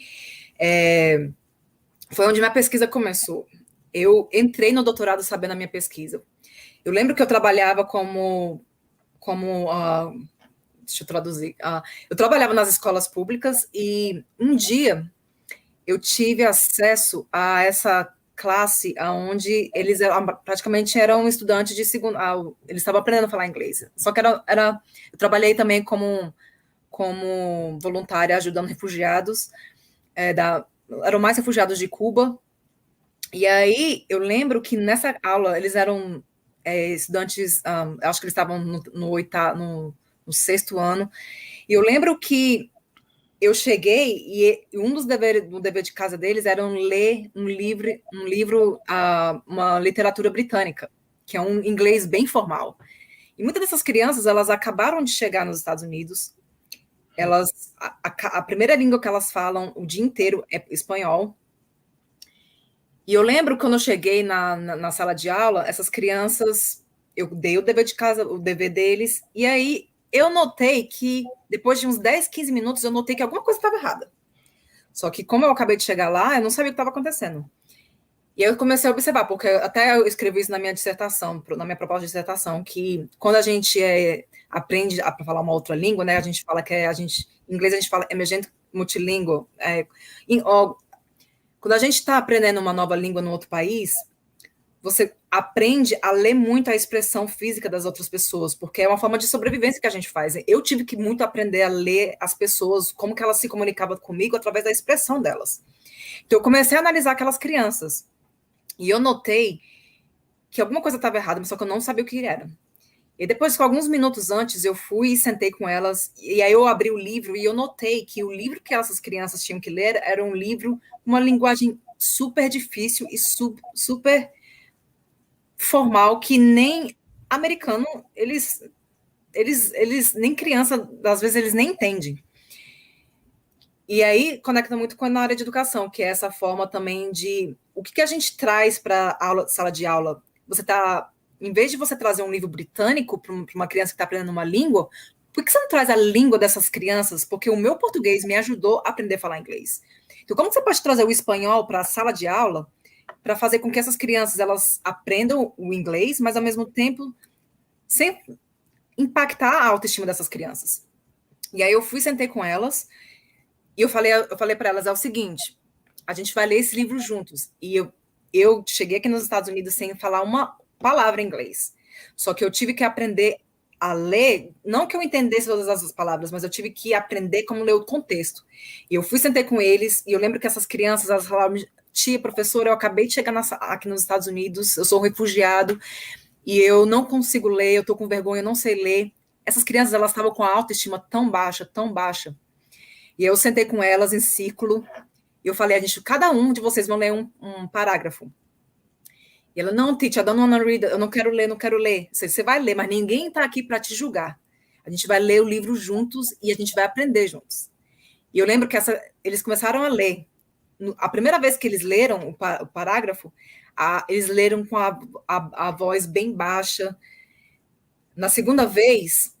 foi onde minha pesquisa começou. Eu entrei no doutorado sabendo a minha pesquisa. Eu lembro que eu trabalhava deixa eu traduzir. Eu trabalhava nas escolas públicas e um dia eu tive acesso a essa classe onde eles praticamente eram estudantes de segundo, eles estavam aprendendo a falar inglês. Só que eu trabalhei também como voluntária ajudando refugiados, eram mais refugiados de Cuba. E aí eu lembro que nessa aula eles eram estudantes, acho que eles estavam no sexto ano, e eu lembro que eu cheguei e um dos deveres de casa deles era ler um livro, uma literatura britânica, que é um inglês bem formal. E muitas dessas crianças, elas acabaram de chegar nos Estados Unidos, a primeira língua que elas falam o dia inteiro é espanhol. E eu lembro quando eu cheguei na sala de aula, essas crianças, eu dei o dever de casa, o dever deles, e aí eu notei que, depois de uns 10, 15 minutos, eu notei que alguma coisa estava errada. Só que, como eu acabei de chegar lá, eu não sabia o que estava acontecendo. E aí eu comecei a observar, porque até eu escrevi isso na minha dissertação, na minha proposta de dissertação, que quando a gente aprende a falar uma outra língua, né, a gente fala que em inglês a gente fala emergent multilingual. Quando a gente está aprendendo uma nova língua no outro país, você aprende a ler muito a expressão física das outras pessoas, porque é uma forma de sobrevivência que a gente faz. Eu tive que muito aprender a ler as pessoas, como que elas se comunicavam comigo através da expressão delas. Então, eu comecei a analisar aquelas crianças, e eu notei que alguma coisa estava errada, mas só que eu não sabia o que era. E depois, com alguns minutos antes, eu fui e sentei com elas, e aí eu abri o livro, e eu notei que o livro que essas crianças tinham que ler era um livro, uma linguagem super difícil e super formal, que nem americano, eles nem criança, às vezes eles nem entendem. E aí conecta muito com a área de educação, que é essa forma também de o que a gente traz para a sala de aula. Em vez de você trazer um livro britânico para uma criança que está aprendendo uma língua, por que você não traz a língua dessas crianças? Porque o meu português me ajudou a aprender a falar inglês. Então, como você pode trazer o espanhol para a sala de aula para fazer com que essas crianças elas aprendam o inglês, mas ao mesmo tempo sem impactar a autoestima dessas crianças? E aí eu sentei com elas e eu falei para elas, é o seguinte, a gente vai ler esse livro juntos. E eu cheguei aqui nos Estados Unidos sem falar uma palavra em inglês. Só que eu tive que aprender a ler, não que eu entendesse todas as palavras, mas eu tive que aprender como ler o contexto. E eu sentei com eles, e eu lembro que essas crianças, elas falavam, tia, professora, eu acabei de chegar aqui nos Estados Unidos, eu sou um refugiado, e eu não consigo ler, eu tô com vergonha, eu não sei ler. Essas crianças, elas estavam com a autoestima tão baixa, tão baixa. E eu sentei com elas em círculo, e eu falei, cada um de vocês vão ler um parágrafo. E ela, não, teacher, I don't want to read, eu não quero ler. Você vai ler, mas ninguém está aqui para te julgar. A gente vai ler o livro juntos e a gente vai aprender juntos. E eu lembro que eles começaram a ler. A primeira vez que eles leram o parágrafo, eles leram com a voz bem baixa. Na segunda vez,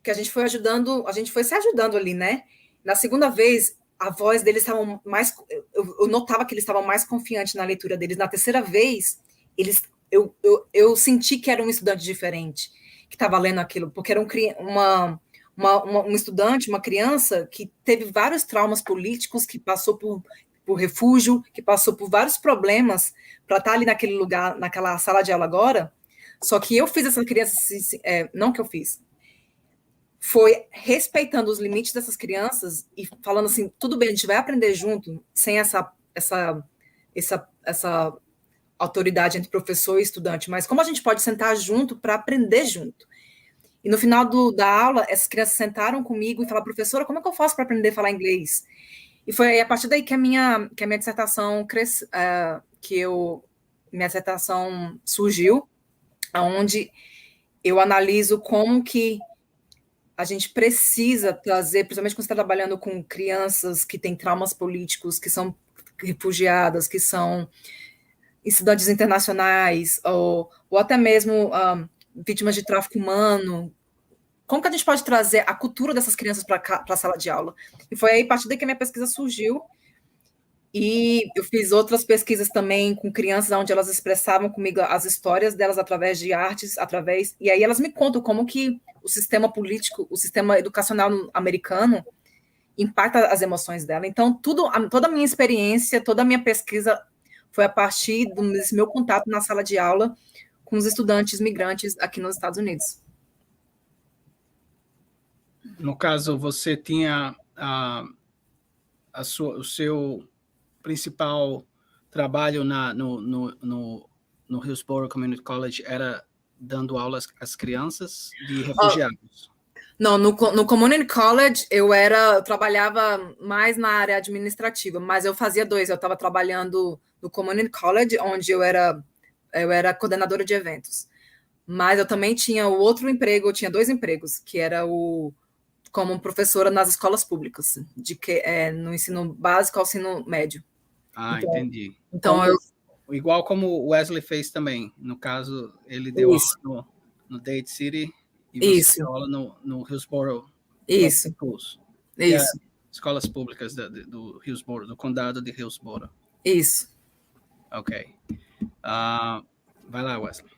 que a gente foi se ajudando ali, né? Na segunda vez, a voz deles estava mais... Eu notava que eles estavam mais confiantes na leitura deles. Na terceira vez, eu senti que era um estudante diferente que estava lendo aquilo, porque era um estudante, uma criança que teve vários traumas políticos, que passou por refúgio, que passou por vários problemas para estar ali naquele lugar, naquela sala de aula agora. Só que eu fiz essa criança, não que eu fiz, foi respeitando os limites dessas crianças e falando assim, tudo bem, a gente vai aprender junto, sem essa autoridade entre professor e estudante, mas como a gente pode sentar junto para aprender junto? E no final da aula, essas crianças sentaram comigo e falaram, professora, como é que eu faço para aprender a falar inglês? E foi a partir daí que a minha dissertação que eu minha dissertação surgiu, onde eu analiso como que a gente precisa trazer, principalmente quando você está trabalhando com crianças que têm traumas políticos, que são refugiadas, que são estudantes internacionais, ou até mesmo vítimas de tráfico humano. Como que a gente pode trazer a cultura dessas crianças para a sala de aula? E foi aí, a partir daí, que a minha pesquisa surgiu. E eu fiz outras pesquisas também com crianças, onde elas expressavam comigo as histórias delas através de artes, e aí elas me contam como que o sistema político, o sistema educacional americano impacta as emoções dela. Então, toda a minha experiência, toda a minha pesquisa foi a partir desse meu contato na sala de aula com os estudantes migrantes aqui nos Estados Unidos. No caso, você tinha o seu principal trabalho no Hillsborough Community College era dando aulas às crianças de refugiados? Não, no Community College eu trabalhava mais na área administrativa, mas eu fazia dois. Eu estava trabalhando no Community College, onde eu era coordenadora de eventos. Mas eu também tinha o outro emprego, eu tinha 2 empregos, que era como professora nas escolas públicas, no ensino básico ao ensino médio. Ah, então, entendi. Então igual como o Wesley fez também. No caso, ele deu aula no Dade City e você deu aula no Hillsborough. Isso. Isso. Escolas públicas do Hillsborough, do condado de Hillsborough. Isso. Ok. Vai lá, Wesley.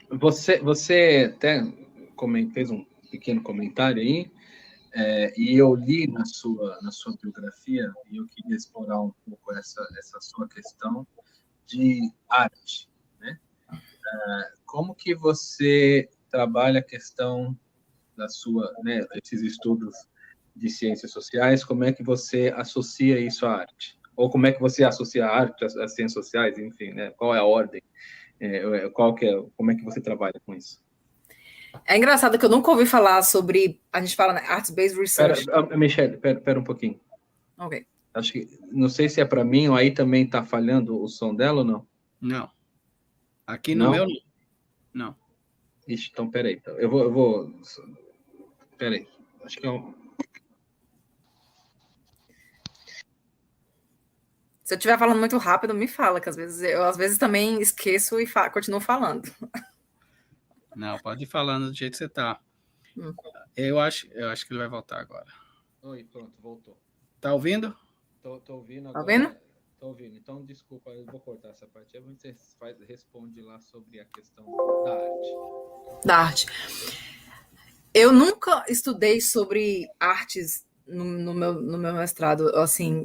Você até fez um pequeno comentário aí, e eu li na sua biografia, e eu queria explorar um pouco essa sua questão de arte, né? Como que você trabalha a questão da sua, né, esses estudos de ciências sociais, como é que você associa isso à arte? Ou como é que você associa a arte às ciências sociais, enfim, né? Qual é a ordem? Como é que você trabalha com isso? É engraçado que eu nunca ouvi falar sobre, a gente fala, né, Arts-Based Research. Michelle, pera um pouquinho. Ok. Acho que, não sei se é para mim ou aí também está falhando o som dela ou não? Não. Aqui no meu, não. Ixi, então peraí. Então, eu vou... Peraí. Acho que é um... Se eu estiver falando muito rápido, me fala, que às vezes também esqueço e continuo falando. Não, pode ir falando do jeito que você está. Eu acho que ele vai voltar agora. Oi, pronto, voltou. Tá ouvindo? Tô ouvindo agora. Tá ouvindo? Tô ouvindo. Então, desculpa, eu vou cortar essa parte. Aí você responde lá sobre a questão da arte. Da arte. Eu nunca estudei sobre artes no meu mestrado, assim,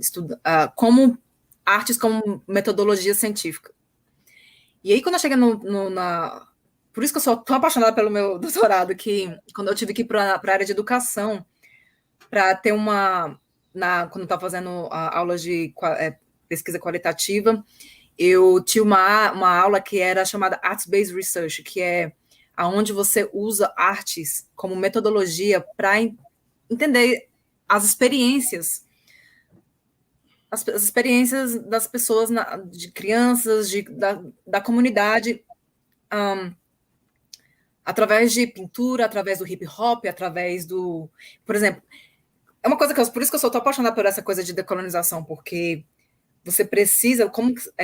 como artes como metodologia científica. E aí, quando eu cheguei Por isso que eu sou tão apaixonada pelo meu doutorado, que quando eu tive que ir para a área de educação, para ter quando eu estava fazendo aulas de pesquisa qualitativa, eu tinha uma aula que era chamada Arts-Based Research, que é onde você usa artes como metodologia para entender as experiências das pessoas, de crianças, da comunidade, através de pintura, através do hip hop, através do... Por exemplo, é uma coisa por isso que eu sou tão apaixonada por essa coisa de decolonização, porque você precisa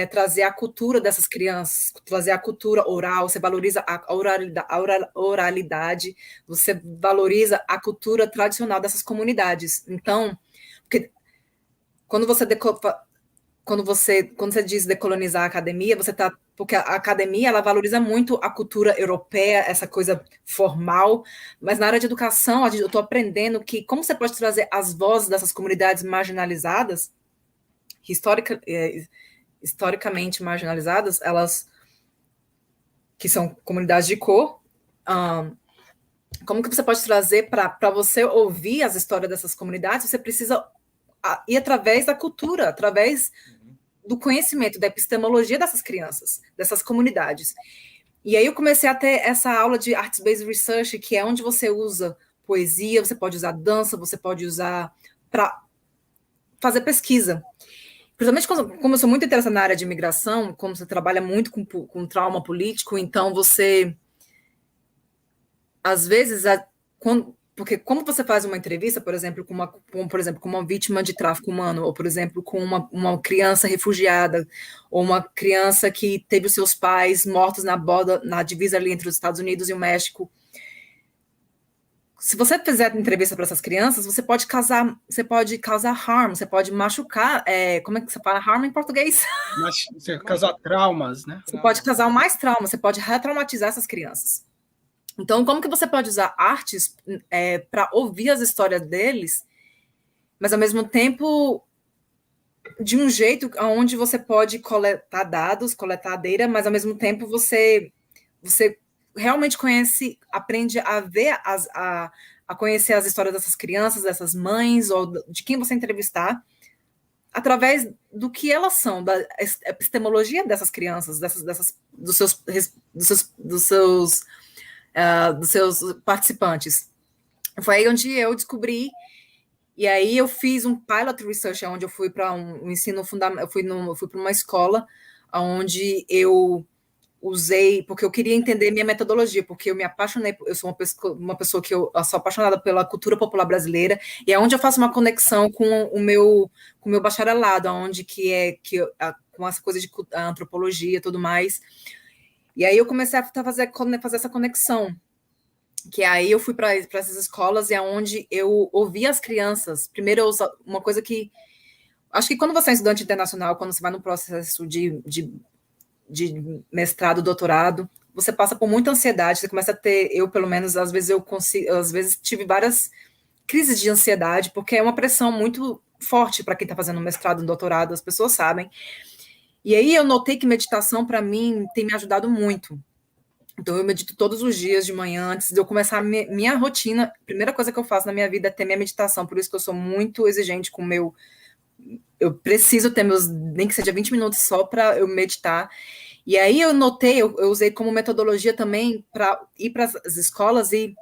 trazer a cultura dessas crianças, trazer a cultura oral, você valoriza a oralidade, você valoriza a cultura tradicional dessas comunidades. Então, porque quando você diz decolonizar a academia, porque a academia ela valoriza muito a cultura europeia, essa coisa formal, mas na área de educação eu estou aprendendo que como você pode trazer as vozes dessas comunidades marginalizadas, historicamente marginalizadas, elas que são comunidades de cor, como que você pode trazer para você ouvir as histórias dessas comunidades? Você precisa ir através da cultura, através do conhecimento, da epistemologia dessas crianças, dessas comunidades. E aí eu comecei a ter essa aula de Arts-Based Research, que é onde você usa poesia, você pode usar dança, você pode usar para fazer pesquisa. principalmente como eu sou muito interessada na área de imigração, como você trabalha muito com trauma político, então você, às vezes, porque como você faz uma entrevista, por exemplo, com uma vítima de tráfico humano, ou, por exemplo, com uma criança refugiada, ou uma criança que teve os seus pais mortos na divisa ali entre os Estados Unidos e o México. Se você fizer entrevista para essas crianças, você pode causar harm, você pode machucar, como é que você fala harm em português? Mas você causar traumas, né? Você pode causar mais trauma, você pode retraumatizar essas crianças. Então, como que você pode usar artes para ouvir as histórias deles, mas ao mesmo tempo de um jeito onde você pode coletar dados, coletar data, mas ao mesmo tempo você realmente aprende a ver, a conhecer as histórias dessas crianças, dessas mães, ou de quem você entrevistar, através do que elas são, da epistemologia dessas crianças, dos seus participantes. Foi aí onde eu descobri, e aí eu fiz um pilot research, onde eu fui para um ensino fundamental, eu fui para uma escola onde eu usei, porque eu queria entender minha metodologia, porque eu me apaixonei, eu sou uma pessoa que eu sou apaixonada pela cultura popular brasileira, e é onde eu faço uma conexão com o meu bacharelado, onde com essa coisa de antropologia e tudo mais. E aí eu comecei a fazer essa conexão, que aí eu fui para essas escolas e é onde eu ouvi as crianças. Primeiro, uma coisa que acho que quando você é estudante internacional, quando você vai no processo de mestrado, doutorado, você passa por muita ansiedade, você começa a ter, eu pelo menos, às vezes tive várias crises de ansiedade, porque é uma pressão muito forte para quem está fazendo mestrado, doutorado, as pessoas sabem. E aí eu notei que meditação, para mim, tem me ajudado muito. Então eu medito todos os dias de manhã, antes de eu começar a minha rotina, a primeira coisa que eu faço na minha vida é ter minha meditação, por isso que eu sou muito exigente com o meu... Eu preciso ter nem que seja 20 minutos só para eu meditar. E aí eu notei, eu usei como metodologia também para ir para as escolas e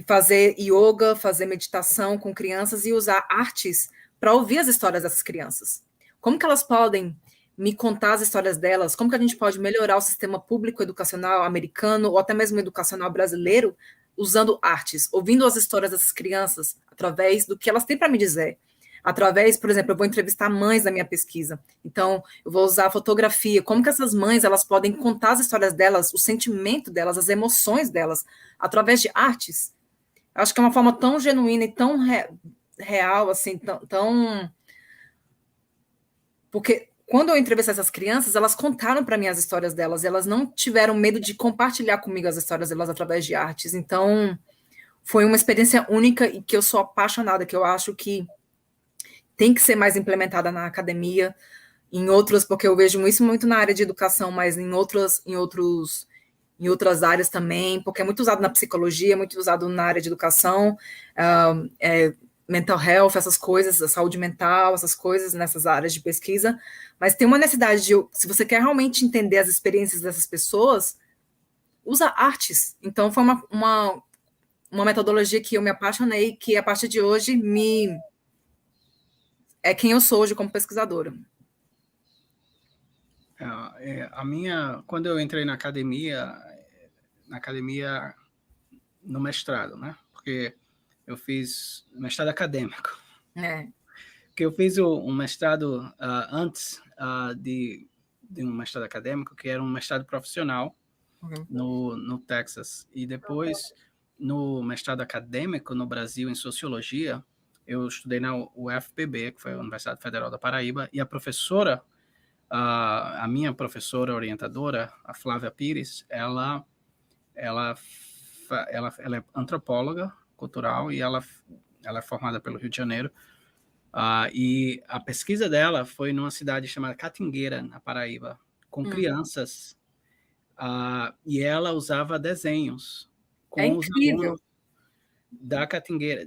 fazer yoga, fazer meditação com crianças e usar artes para ouvir as histórias dessas crianças. Como que elas podem me contar as histórias delas? Como que a gente pode melhorar o sistema público educacional americano ou até mesmo educacional brasileiro usando artes, ouvindo as histórias dessas crianças através do que elas têm para me dizer? Através, por exemplo, eu vou entrevistar mães na minha pesquisa. Então, eu vou usar a fotografia. Como que essas mães elas podem contar as histórias delas, o sentimento delas, as emoções delas, através de artes? Acho que é uma forma tão genuína e tão real, assim, tão... Porque quando eu entrevistei essas crianças, elas contaram para mim as histórias delas, e elas não tiveram medo de compartilhar comigo as histórias delas através de artes. Então, foi uma experiência única e que eu sou apaixonada, que eu acho que tem que ser mais implementada na academia, em outras, porque eu vejo isso muito na área de educação, mas em outras áreas também, porque é muito usado na psicologia, muito usado na área de educação, mental health, essas coisas, a saúde mental, essas coisas nessas áreas de pesquisa, mas tem uma necessidade se você quer realmente entender as experiências dessas pessoas, usa artes. Então foi uma metodologia que eu me apaixonei, que a partir de hoje é quem eu sou hoje como pesquisadora. Quando eu entrei na academia no mestrado, né? Porque eu fiz mestrado acadêmico. Porque eu fiz um mestrado antes de um mestrado acadêmico, que era um mestrado profissional no Texas. E depois, no mestrado acadêmico no Brasil, em Sociologia, eu estudei na UFPB, que foi a Universidade Federal da Paraíba, e a professora, a minha professora orientadora, a Flávia Pires, ela é antropóloga cultural e ela é formada pelo Rio de Janeiro. E a pesquisa dela foi numa cidade chamada Catingueira, na Paraíba, com crianças. E ela usava desenhos com os alunos da Catingueira,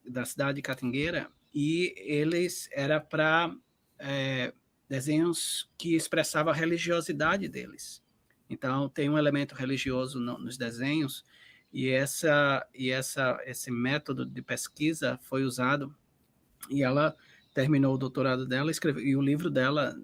da cidade de Catingueira, e eles era para desenhos que expressavam a religiosidade deles. Então, tem um elemento religioso nos desenhos, e esse método de pesquisa foi usado, e ela terminou o doutorado dela, escreveu, e o livro dela,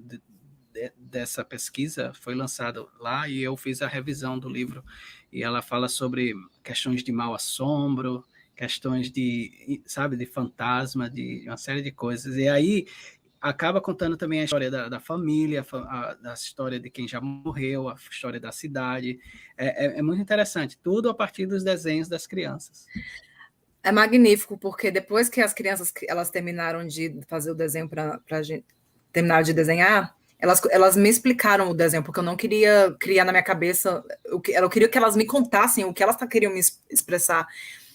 dessa pesquisa, foi lançado lá, e eu fiz a revisão do livro, e ela fala sobre questões de mau assombro, questões de, sabe, de fantasma, de uma série de coisas, e aí acaba contando também a história da família, da história de quem já morreu, a história da cidade. É muito interessante, tudo a partir dos desenhos das crianças. É magnífico, porque depois que as crianças elas terminaram de fazer o desenho para terminar de desenhar, elas me explicaram o desenho, porque eu não queria criar na minha cabeça, eu queria que elas me contassem o que elas queriam me expressar.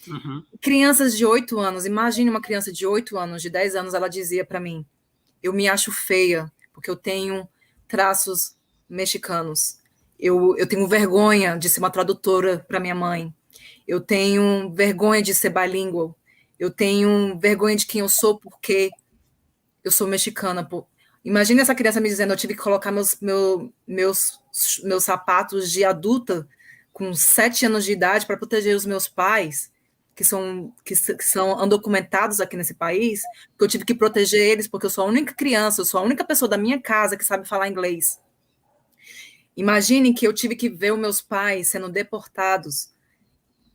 Uhum. Crianças de 8 anos, imagine uma criança de 8 anos, de 10 anos, ela dizia para mim, eu me acho feia, porque eu tenho traços mexicanos. Eu tenho vergonha de ser uma tradutora para minha mãe. Eu tenho vergonha de ser bilíngue. Eu tenho vergonha de quem eu sou porque eu sou mexicana. Imagina essa criança me dizendo, eu tive que colocar meus sapatos de adulta com 7 anos de idade para proteger os meus pais, que são undocumentados aqui nesse país, porque eu tive que proteger eles, porque eu sou a única criança, eu sou a única pessoa da minha casa que sabe falar inglês. Imagine que eu tive que ver os meus pais sendo deportados,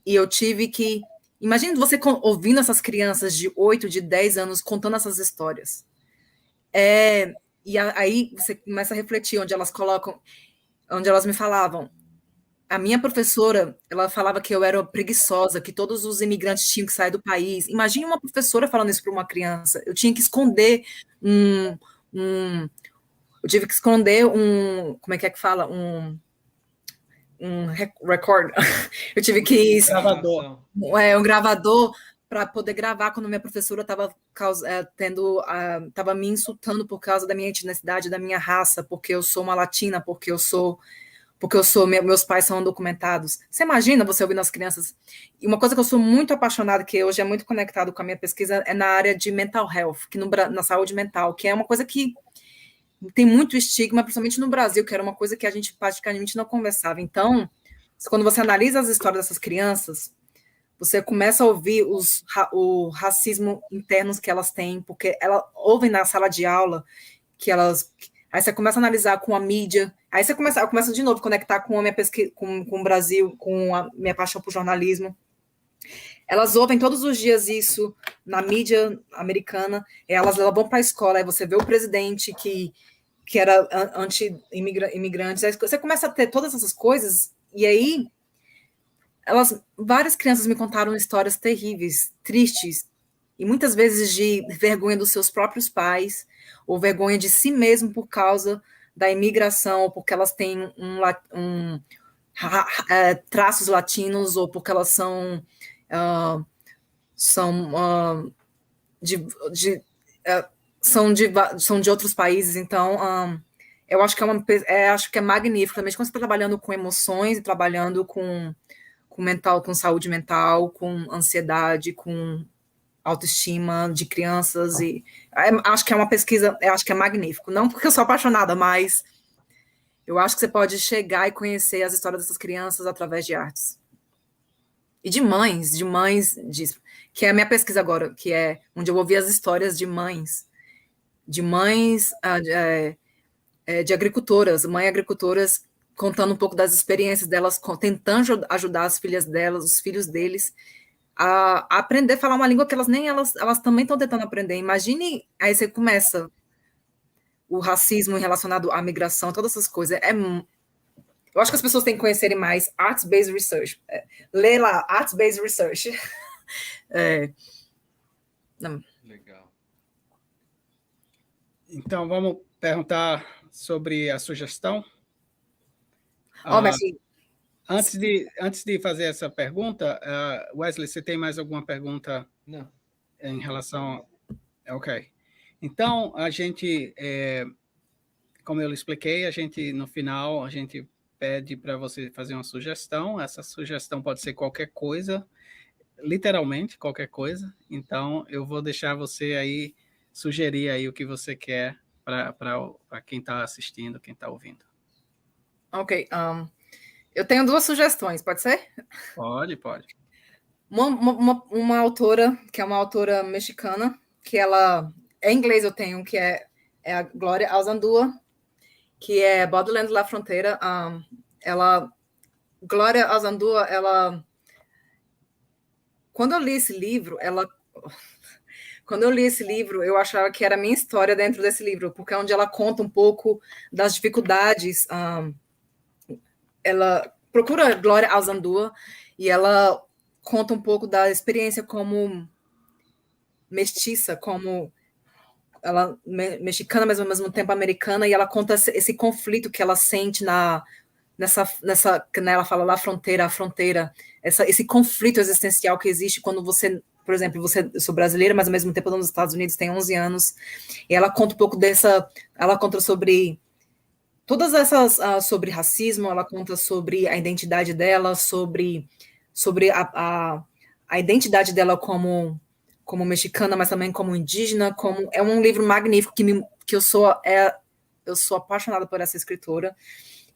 e eu tive que... Imagine você ouvindo essas crianças de 8, de 10 anos contando essas histórias. E aí você começa a refletir onde elas me falavam. A minha professora, ela falava que eu era preguiçosa, que todos os imigrantes tinham que sair do país. Imagine uma professora falando isso para uma criança. Eu tinha que esconder eu tive que esconder como é que fala? Um record. Eu tive que... um gravador para poder gravar quando minha professora estava me insultando por causa da minha etnicidade, da minha raça, porque eu sou uma latina, porque meus pais são documentados. Você imagina você ouvindo as crianças? E uma coisa que eu sou muito apaixonada, que hoje é muito conectado com a minha pesquisa, é na área de mental health, na saúde mental, que é uma coisa que tem muito estigma, principalmente no Brasil, que era uma coisa que a gente praticamente não conversava. Então, quando você analisa as histórias dessas crianças, você começa a ouvir o racismo internos que elas têm, porque elas ouvem na sala de aula que elas... Aí você começa a analisar com a mídia, aí eu começo de novo a conectar com a minha pesquisa, com o Brasil, com a minha paixão por jornalismo. Elas ouvem todos os dias isso na mídia americana, elas vão para a escola, aí você vê o presidente que era anti-imigrantes, aí você começa a ter todas essas coisas, e aí várias crianças me contaram histórias terríveis, tristes, e muitas vezes de vergonha dos seus próprios pais, ou vergonha de si mesmo por causa da imigração, ou porque elas têm traços latinos, ou porque elas são de outros países. Então, eu acho que é magnífico também quando você está trabalhando com emoções e trabalhando com saúde mental, com ansiedade, com autoestima de crianças, e acho que é uma pesquisa, acho que é magnífico, não porque eu sou apaixonada, mas eu acho que você pode chegar e conhecer as histórias dessas crianças através de artes. E de mães, que é a minha pesquisa agora, que é onde eu ouvi as histórias de mães de agricultoras, contando um pouco das experiências delas, tentando ajudar as filhas delas, os filhos deles, a aprender a falar uma língua que elas também estão tentando aprender. Imagine, aí você começa o racismo relacionado à migração, todas essas coisas. Eu acho que as pessoas têm que conhecerem mais Arts-Based Research. Lê lá, Arts-Based Research. Legal. Então, vamos perguntar sobre a sugestão? Mas antes de fazer essa pergunta, Wesley, você tem mais alguma pergunta? Não. Em relação... Ok. Então, a gente, como eu expliquei, no final, a gente pede para você fazer uma sugestão. Essa sugestão pode ser qualquer coisa, literalmente qualquer coisa. Então, eu vou deixar você aí sugerir aí o que você quer para quem está assistindo, quem está ouvindo. Ok. Eu tenho 2 sugestões, pode ser? Pode. Uma autora, que é uma autora mexicana, que ela em inglês eu tenho, que é a Glória Alzandua, que é Borderland La Fronteira. Glória Alzandua, quando eu li esse livro, eu achava que era a minha história dentro desse livro, porque é onde ela conta um pouco das dificuldades. Ela procura Glória Alzandua e ela conta um pouco da experiência como mestiça, como ela mexicana, mas ao mesmo tempo americana, e ela conta esse conflito que ela sente nessa né, ela fala lá a fronteira, esse conflito existencial que existe quando você, por exemplo, eu sou brasileira, mas ao mesmo tempo nos Estados Unidos tem 11 anos, e ela conta um pouco ela conta sobre todas essas, sobre racismo, ela conta sobre a identidade dela, sobre a identidade dela como mexicana, mas também como indígena, é um livro magnífico que eu sou apaixonada por essa escritora,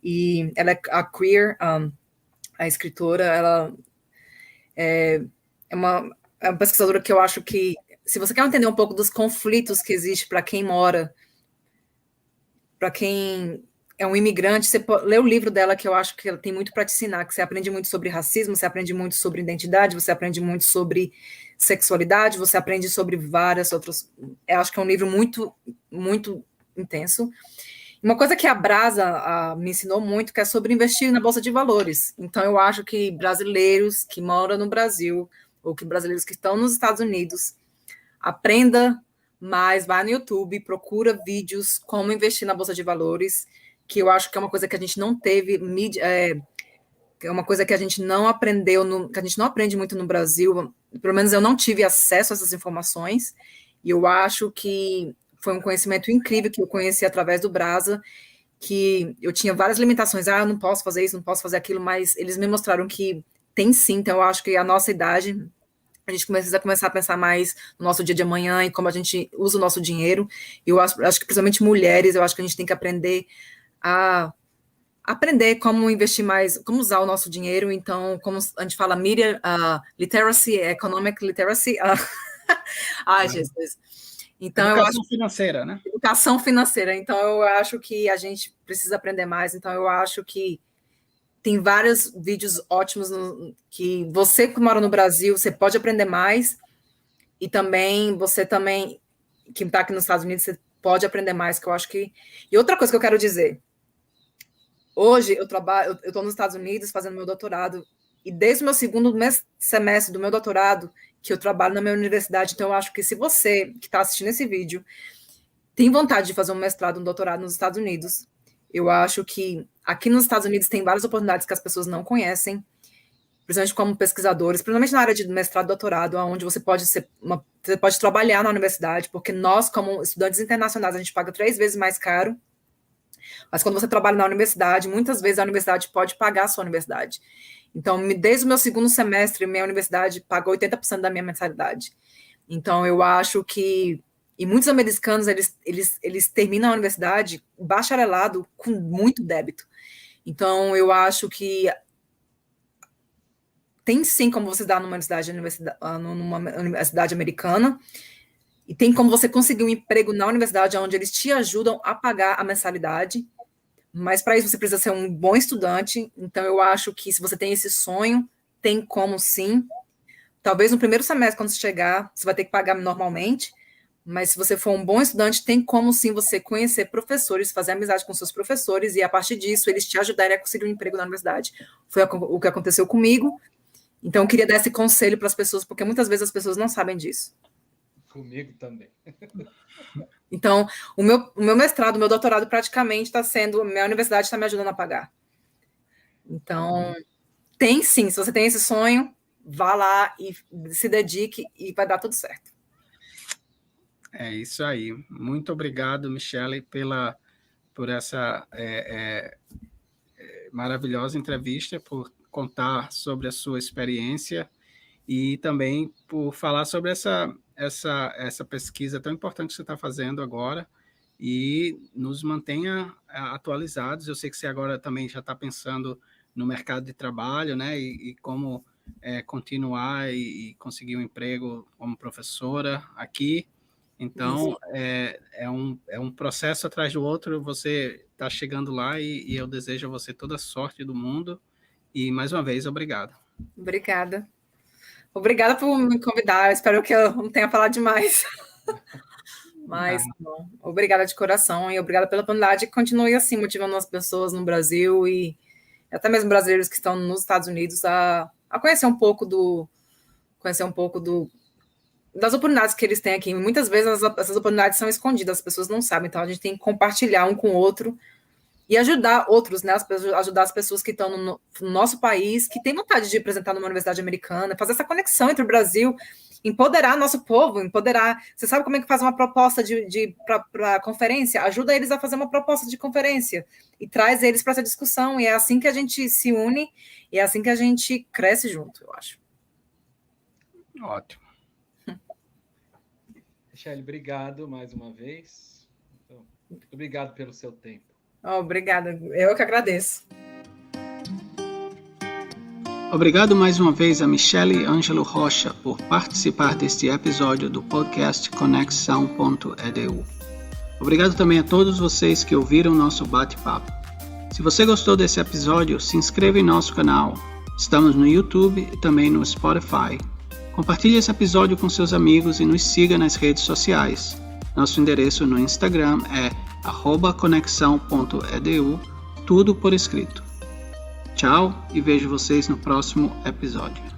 e ela é a queer, a escritora, ela é uma pesquisadora que eu acho que, se você quer entender um pouco dos conflitos que existem para quem mora, para quem é um imigrante, você lê o livro dela, que eu acho que ela tem muito para te ensinar, que você aprende muito sobre racismo, você aprende muito sobre identidade, você aprende muito sobre sexualidade, você aprende sobre várias outras. Eu acho que é um livro muito, muito intenso. Uma coisa que a Brasa me ensinou muito, que é sobre investir na Bolsa de Valores. Então, eu acho que brasileiros que moram no Brasil, ou que brasileiros que estão nos Estados Unidos, aprenda mais, vai no YouTube, procura vídeos como investir na Bolsa de Valores, que eu acho que é uma coisa que a gente não teve mídia, é uma coisa que a gente não aprendeu, que a gente não aprende muito no Brasil, pelo menos eu não tive acesso a essas informações, e eu acho que foi um conhecimento incrível que eu conheci através do Brasa, que eu tinha várias limitações, eu não posso fazer isso, não posso fazer aquilo, mas eles me mostraram que tem sim, então eu acho que a nossa idade, a gente precisa começar a pensar mais no nosso dia de amanhã e como a gente usa o nosso dinheiro. Eu acho que principalmente mulheres, eu acho que a gente tem que aprender como investir mais, como usar o nosso dinheiro. Então, como a gente fala, media literacy, economic literacy. Ai, Jesus. Então, educação financeira, né? Educação financeira. Então, eu acho que a gente precisa aprender mais. Então, eu acho que tem vários vídeos ótimos que você que mora no Brasil, você pode aprender mais, e também você também, que está aqui nos Estados Unidos, você pode aprender mais, que eu acho que... E outra coisa que eu quero dizer, hoje eu estou nos Estados Unidos fazendo meu doutorado, e desde o meu segundo semestre do meu doutorado, que eu trabalho na minha universidade, então eu acho que se você que está assistindo esse vídeo tem vontade de fazer um mestrado, um doutorado nos Estados Unidos, eu acho que aqui nos Estados Unidos tem várias oportunidades que as pessoas não conhecem, principalmente como pesquisadores, principalmente na área de mestrado e doutorado, onde você pode trabalhar na universidade, porque nós, como estudantes internacionais, a gente paga 3 vezes mais caro, mas quando você trabalha na universidade, muitas vezes a universidade pode pagar a sua universidade. Então, desde o meu segundo semestre, minha universidade pagou 80% da minha mensalidade. Então, eu acho que... E muitos americanos, eles terminam a universidade bacharelado com muito débito. Então, eu acho que tem sim como você dar numa universidade americana, e tem como você conseguir um emprego na universidade onde eles te ajudam a pagar a mensalidade, mas para isso você precisa ser um bom estudante. Então, eu acho que se você tem esse sonho, tem como sim. Talvez no primeiro semestre, quando você chegar, você vai ter que pagar normalmente, mas se você for um bom estudante, tem como sim você conhecer professores, fazer amizade com seus professores, e a partir disso eles te ajudarem a conseguir um emprego na universidade. Foi o que aconteceu comigo. Então eu queria dar esse conselho para as pessoas, porque muitas vezes as pessoas não sabem disso. Comigo também. Então, o meu mestrado, o meu doutorado praticamente está sendo, a minha universidade está me ajudando a pagar. Então, tem sim, se você tem esse sonho, vá lá e se dedique e vai dar tudo certo. É isso aí. Muito obrigado, Michele, por essa maravilhosa entrevista, por contar sobre a sua experiência e também por falar sobre essa pesquisa tão importante que você está fazendo agora, e nos mantenha atualizados. Eu sei que você agora também já está pensando no mercado de trabalho, né, e como continuar e conseguir um emprego como professora aqui. Então, é um processo atrás do outro, você está chegando lá e eu desejo a você toda a sorte do mundo. E, mais uma vez, obrigado. Obrigada. Obrigada por me convidar. Espero que eu não tenha falado demais. Mas, bom, obrigada de coração e obrigada pela oportunidade. Continue assim, motivando as pessoas no Brasil e até mesmo brasileiros que estão nos Estados Unidos a conhecer um pouco das oportunidades que eles têm aqui. Muitas vezes essas oportunidades são escondidas, as pessoas não sabem, então a gente tem que compartilhar um com o outro e ajudar outros, né? Ajudar as pessoas que estão no nosso país, que têm vontade de apresentar numa universidade americana, fazer essa conexão entre o Brasil, empoderar nosso povo, empoderar. Você sabe como é que faz uma proposta para conferência? Ajuda eles a fazer uma proposta de conferência e traz eles para essa discussão. E é assim que a gente se une e é assim que a gente cresce junto, eu acho. Ótimo. Michelle, obrigado mais uma vez. Então, muito obrigado pelo seu tempo. Obrigada, eu que agradeço. Obrigado mais uma vez a Michelle Ângelo Rocha por participar deste episódio do podcast Conexão.edu. Obrigado também a todos vocês que ouviram nosso bate-papo. Se você gostou desse episódio, se inscreva em nosso canal. Estamos no YouTube e também no Spotify. Compartilhe esse episódio com seus amigos e nos siga nas redes sociais. Nosso endereço no Instagram é @conexão.edu, tudo por escrito. Tchau e vejo vocês no próximo episódio.